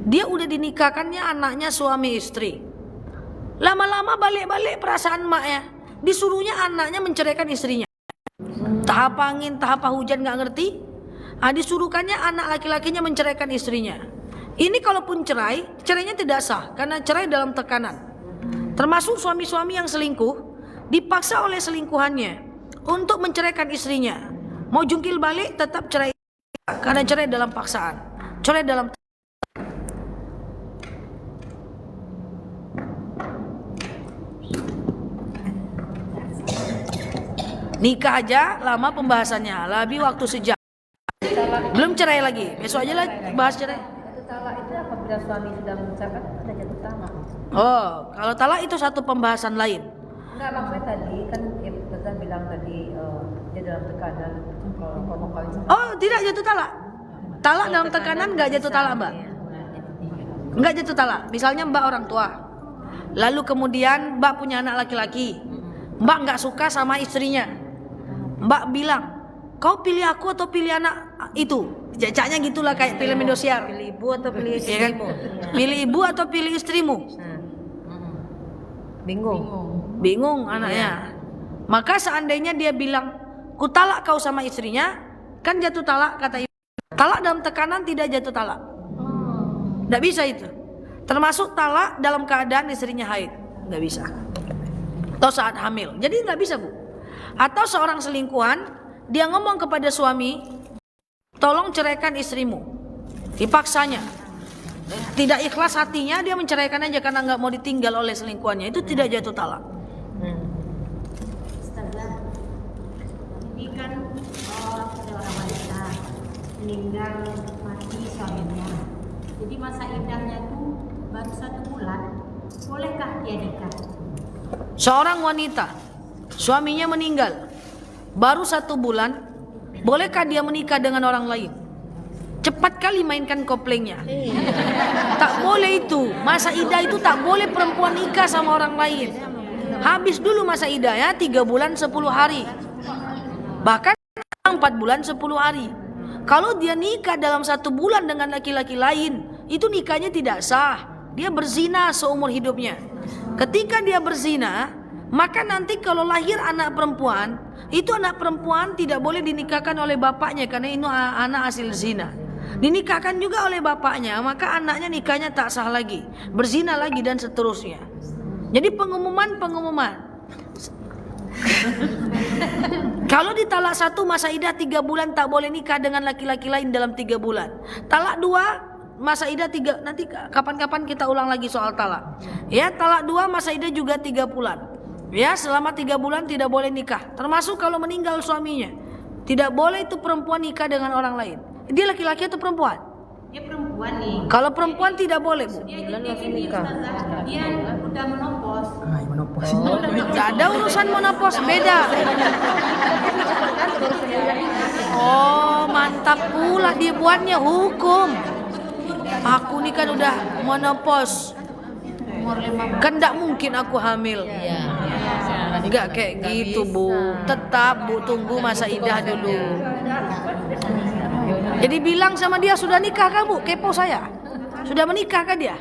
Dia udah dinikahkannya anaknya suami istri. Lama-lama balik-balik perasaan maknya. Disuruhnya anaknya menceraikan istrinya. Tahap angin, tahap hujan nggak ngerti. Disuruhkannya anak laki-lakinya menceraikan istrinya. Ini kalaupun cerai, cerainya tidak sah karena cerai dalam tekanan. Termasuk suami-suami yang selingkuh dipaksa oleh selingkuhannya untuk menceraikan istrinya. Mau jungkil balik tetap cerai karena cerai dalam paksaan. Cerai dalam nikah aja lama pembahasannya, lebih waktu sejam. Belum cerai lagi, besok aja lah bahas cerai. Jatuh talak itu apabila suami sudah mengucapkan ada jatuh talak. Oh, kalau talak itu satu pembahasan lain. Enggak, maksudnya tadi kan Ustazah bilang tadi dia dalam tekanan kalau mau kawin sama Oh, tidak jatuh talak. Talak dalam tekanan nggak jatuh talak, Mbak. Nggak jatuh talak. Misalnya Mbak orang tua, lalu kemudian Mbak punya anak laki-laki, Mbak nggak suka sama istrinya, Mbak bilang, kau pilih aku atau pilih anak itu? Jacaknya gitulah kayak film Indosiar. pilih ibu atau pilih Ya kan? istrimu. Pilih ibu atau pilih istrimu? Bingung. Bingung anaknya. Maka seandainya dia bilang, ku talak kau sama istrinya, kan jatuh talak kata ibu. Talak dalam tekanan tidak jatuh talak. Nggak bisa itu. Termasuk talak dalam keadaan istrinya haid. Nggak bisa. Atau saat hamil. Jadi nggak bisa, Bu. Atau seorang selingkuhan, dia ngomong kepada suami, tolong ceraikan istrimu. Dipaksanya. Tidak ikhlas hatinya, dia menceraikan aja karena nggak mau ditinggal oleh selingkuhannya. Itu tidak jatuh talak. Ustazah, ini kan ada orang wanita meninggal mati suaminya. Jadi masa iddahnya itu baru 1 bulan. Bolehkah dia nikah? Seorang wanita, suaminya meninggal, baru 1 bulan, bolehkah dia menikah dengan orang lain? Cepat kali mainkan koplengnya. Tak boleh itu. Masa idah itu tak boleh perempuan nikah sama orang lain. Habis dulu masa idahnya 3 bulan 10 hari. Bahkan 4 bulan 10 hari. Kalau dia nikah dalam 1 bulan dengan laki-laki lain, itu nikahnya tidak sah. Dia berzina seumur hidupnya. Ketika dia berzina, maka nanti kalau lahir anak perempuan, itu anak perempuan tidak boleh dinikahkan oleh bapaknya karena itu anak hasil zina. Dinikahkan juga oleh bapaknya, maka anaknya nikahnya tak sah lagi, berzina lagi dan seterusnya. Jadi pengumuman. Kalau ditalak 1 masa idah 3 bulan tak boleh nikah dengan laki-laki lain dalam 3 bulan. Talak 2 masa idah 3, nanti kapan-kapan kita ulang lagi soal talak. Ya, talak 2 masa idah juga 3 bulan. Ya, selama 3 bulan tidak boleh nikah. Termasuk kalau meninggal suaminya. Tidak boleh itu perempuan nikah dengan orang lain. Dia laki-laki atau perempuan? Dia perempuan nih. Kalau perempuan tidak boleh, Bu. Dia gini Ustazah, dia udah menopause. Gak ada urusan monopos, beda. Oh, mantap pula dia buatnya hukum. Aku nih kan udah monopos. Kan gak mungkin aku hamil. Enggak kayak gitu, Bu. Tetap Bu tunggu masa idah dulu. Jadi bilang sama dia, sudah nikah kah, Bu? Kepo saya. Sudah menikah kah dia?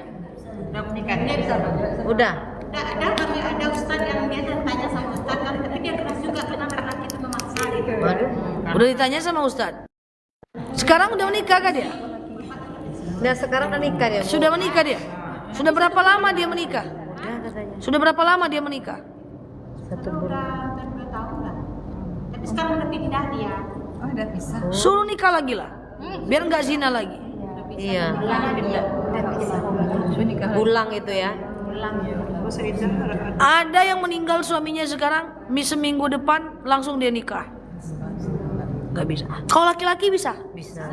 Udah menikah. Dia bisa. Udah. Ada ustaz yang dia tanya sama ustaz kan, tapi dia keras juga kenapa laki itu memaksa gitu. Waduh. Udah ditanya sama Ustadz. Sekarang udah menikah kah dia? Nah, sekarang udah nikah dia. Bu. Sudah menikah dia? Sudah berapa lama dia menikah? Udah katanya. Sudah berapa lama dia menikah? 1 bulan. Udah 2 tahun lah. Tapi sekarang udah pindah dia. Oh, udah bisa. Suruh nikah lagi lah. Biar nggak zina lagi. Iya. Udah bisa. Pulang itu ya. Ada yang meninggal suaminya sekarang, seminggu depan langsung dia nikah. Nggak bisa. Kalau laki-laki bisa. Bisa.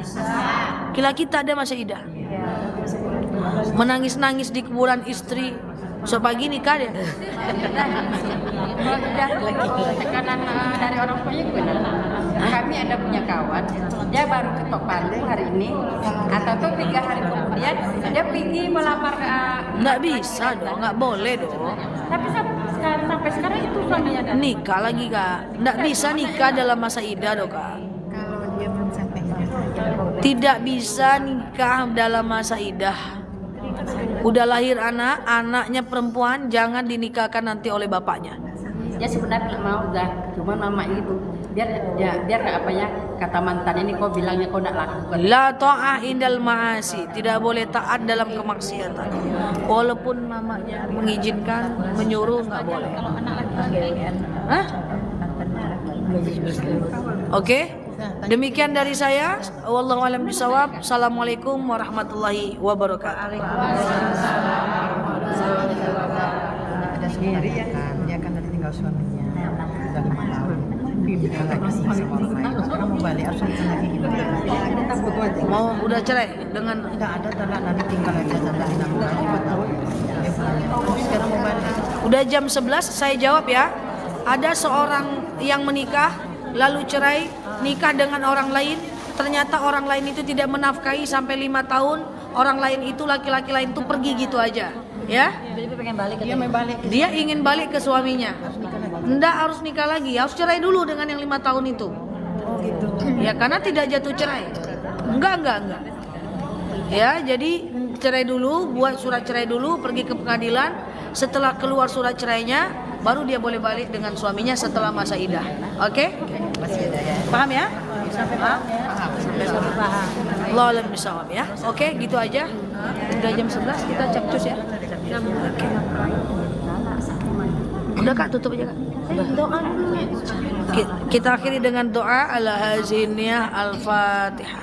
Laki-laki tak ada masa idah. Menangis-nangis di kuburan istri. Sepagi nikah dia. Tekanan dari orang tuanya gimana? Kami ada punya kawan, dia baru ketok palu hari ini, atau tuh 3 hari kemudian dia pergi melamar. Nggak bisa dong, nggak boleh dong. Tapi sampai sekarang itu suaminya ada. Nikah lagi kak. Nggak bisa nikah dalam masa idah dong kak. Kalau dia belum sampai Tidak bisa nikah dalam masa idah. Udah lahir anak, anaknya perempuan, jangan dinikahkan nanti oleh bapaknya. dia sebenarnya mau dah, cuman mama itu biar apa ya, kata mantan ini kau bilangnya kau nak lakukan. La ta'ah indal ma'asi, tidak boleh taat dalam kemaksiatan. Walaupun mamanya mengizinkan, menyuruh, nggak boleh. Kalau anak laki-laki Hah? Oke. Demikian dari saya. Wallahu a'lam bishawab. Assalamualaikum warahmatullahi wabarakatuh. Ada sendiri ya kan, dia kan tadi tinggal suaminya udah 5 tahun. Dia lagi sih sama orang lain. Sekarang mau balik harus nikah lagi gimana? Dia takut aja. Mau udah cerai dengan Tidak ada talak, nanti tinggal aja sampai 6 bulan 5 tahun. Dia bilangnya, sekarang mau balik. udah jam 11 saya jawab ya. Ada seorang yang menikah lalu cerai, nikah dengan orang lain, ternyata orang lain itu tidak menafkahi sampai 5 tahun. Orang lain itu, laki-laki lain itu pergi gitu aja, ya. Dia mau balik. Dia ingin balik ke suaminya. Nggak harus nikah lagi, harus cerai dulu dengan yang 5 tahun itu. Oh gitu. Ya karena tidak jatuh cerai. Enggak. Ya, jadi cerai dulu, buat surat cerai dulu, pergi ke pengadilan. Setelah keluar surat cerainya, baru dia boleh balik dengan suaminya setelah masa iddah. Oke? Masih ada ya. Paham ya? Sampai paham. Allah alam bisawab ya. Oke, gitu aja. Udah jam 11 kita cekcus ya. Oke. Udah Kak, tutup aja Kak. Doa dulu. Kita akhiri dengan doa ala haziniyah al-Fatihah.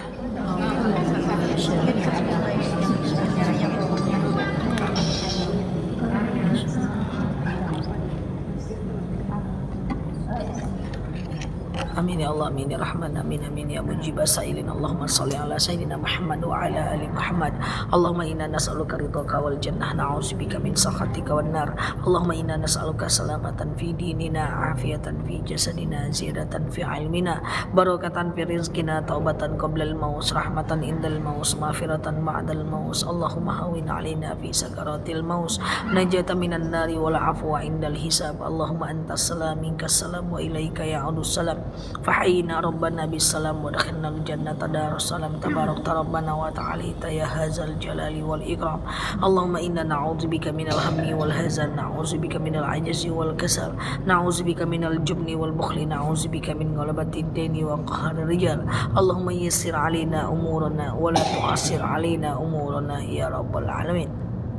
Amin ya Allah, amin ya Rahman, amin amin ya mujib as-sailin. Allahumma salli ala sayyidina Muhammad wa ala ali Muhammad. Allahumma inna nas'aluka ridhaka wal jannah, na'udzubika min sakhatika wan nar. Allahumma inna nas'aluka salamatan fi dinina, afiatan fi jasadina, ziyadatan fi ilmina, barakatan fi rizqina, taubatan qabla al-maut, rahmatan indal maut, maghfiratan ba'dal maut. Allahumma hawwin 'alaina fi sakaratil maut, najatan minan nari wal afwa indal hisab. Allahumma antas salam minkas salam wa ilaika ya'udus salam. Fahayna rabbana bisalam wa dakhilna al-jannata darussalam tabarakta rabbana wa ta'alita ya hazal jalali wal ikram. Allahumma inna na'udzubika minal hammi wal hazan, na'udzubika minal ajzi wal kasal, na'udzubika minal jubni wal bukhli, na'udzubika min ghalabati ad-daini wa qahri rijal. Allahumma yassir alaina umurana wa la tu'assir alaina umurana ya rabbal alamin.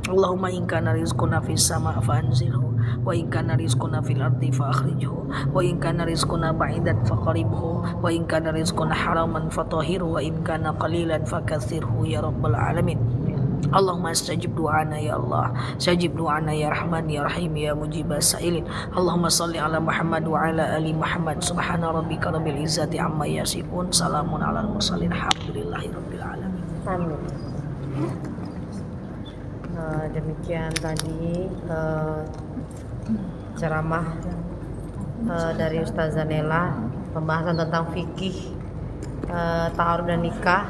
Allahumma in kana rizquna fis sama' fa anzilhu, wa in kana rizquna fil ardi fa akhrijhu, wa in kana rizquna ba'idan fa qaribhu, wa in kana rizquna haraman fa tahhirhu, wa in kana qalilan fa kathirhu ya rabbal alamin. Allahumma astajib du'ana ya Allah, sajib du'ana ya Rahman ya Rahim ya mujib as-sailin. Allahumma salli ala Muhammad wa ala ali Muhammad. Subhana rabbika rabbil izzati amma yasifun, salamun alal mursalin, alhamdulillahi rabbil alamin. Amin. Demikian tadi ceramah dari Ustazah Nela, pembahasan tentang fikih ta'aruf dan nikah.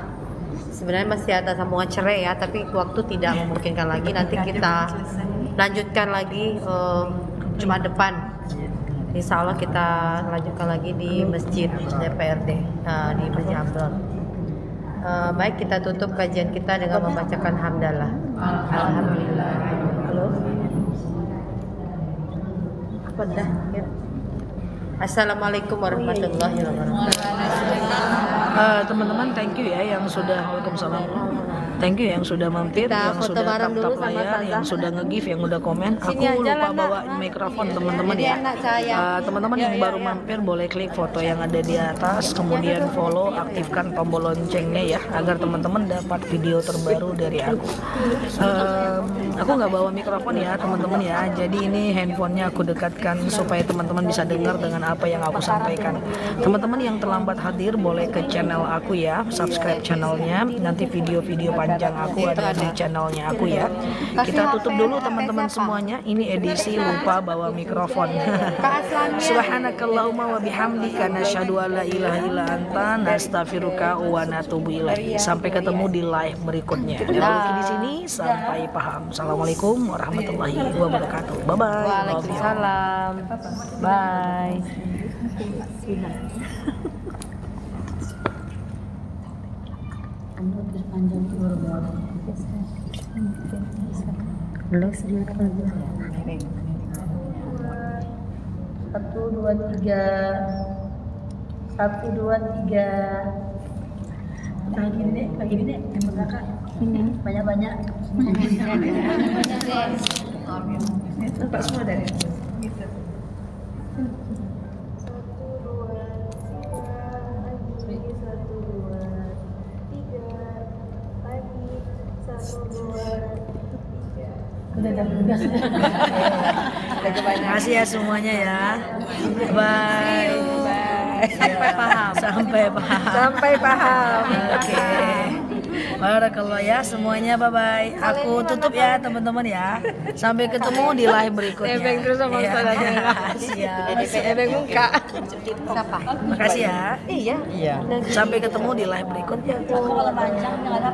Sebenarnya masih ada sambungan cerai ya, tapi waktu tidak memungkinkan lagi. Nanti kita lanjutkan lagi Jumat depan. Insya Allah kita lanjutkan lagi di Masjid DPRD di Masjid Abdul. Baik, kita tutup kajian kita dengan membacakan hamdalah. Alhamdulillah. Halo. Apa dah? Ya. Assalamualaikum warahmatullahi wabarakatuh. Teman-teman, thank you ya yang sudah, waalaikumsalam. Thank you yang sudah mampir, Kita yang foto sudah bareng tap dulu sama layar, Ustazah. yang sudah nge-give, yang udah komen. Sini Aku aja lupa lah, Nak. bawa mikrofon teman-teman Jadi ya. anak saya. Teman-teman yang baru mampir boleh klik foto yang ada di atas, kemudian follow, aktifkan tombol loncengnya ya, agar teman-teman dapat video terbaru dari aku. Aku nggak bawa mikrofon ya teman-teman ya, jadi ini handphonenya aku dekatkan supaya teman-teman bisa dengar dengan apa yang aku sampaikan. Teman-teman yang terlambat hadir boleh ke channel aku ya, subscribe channelnya, nanti video-video panjang aku ada di channelnya aku ya. Kita tutup dulu teman-teman semuanya, ini edisi lupa bawa mikrofon. Subhanakallahumma wa bihamdika nasyhadu an la ilaha illa anta nastaghfiruka wa natubu ilaik. Sampai ketemu di live berikutnya. Dan di sini sampai paham. Assalamualaikum warahmatullahi wabarakatuh. Bye bye. Waalaikumsalam. Bye. Belum sedikit lagi. 1, 2, 3. 1, 2, 3. Kayak gini deh, yang kakak. Banyak-banyak. Nampak semua dari gitu. 1, 2, 3. Terima kasih ya semuanya ya. Bye. Sampai paham. Sampai paham. Oke. Barakallah ya semuanya, bye bye. Aku tutup ya teman-teman ya. Sampai ketemu di live berikutnya. Ebeng terus sama Iya. Ustazah Nela. Siap. Ebeng muka. Siapa? Makasih ya. Iya. Sampai ketemu di live berikutnya. Kalau panjang nggak ada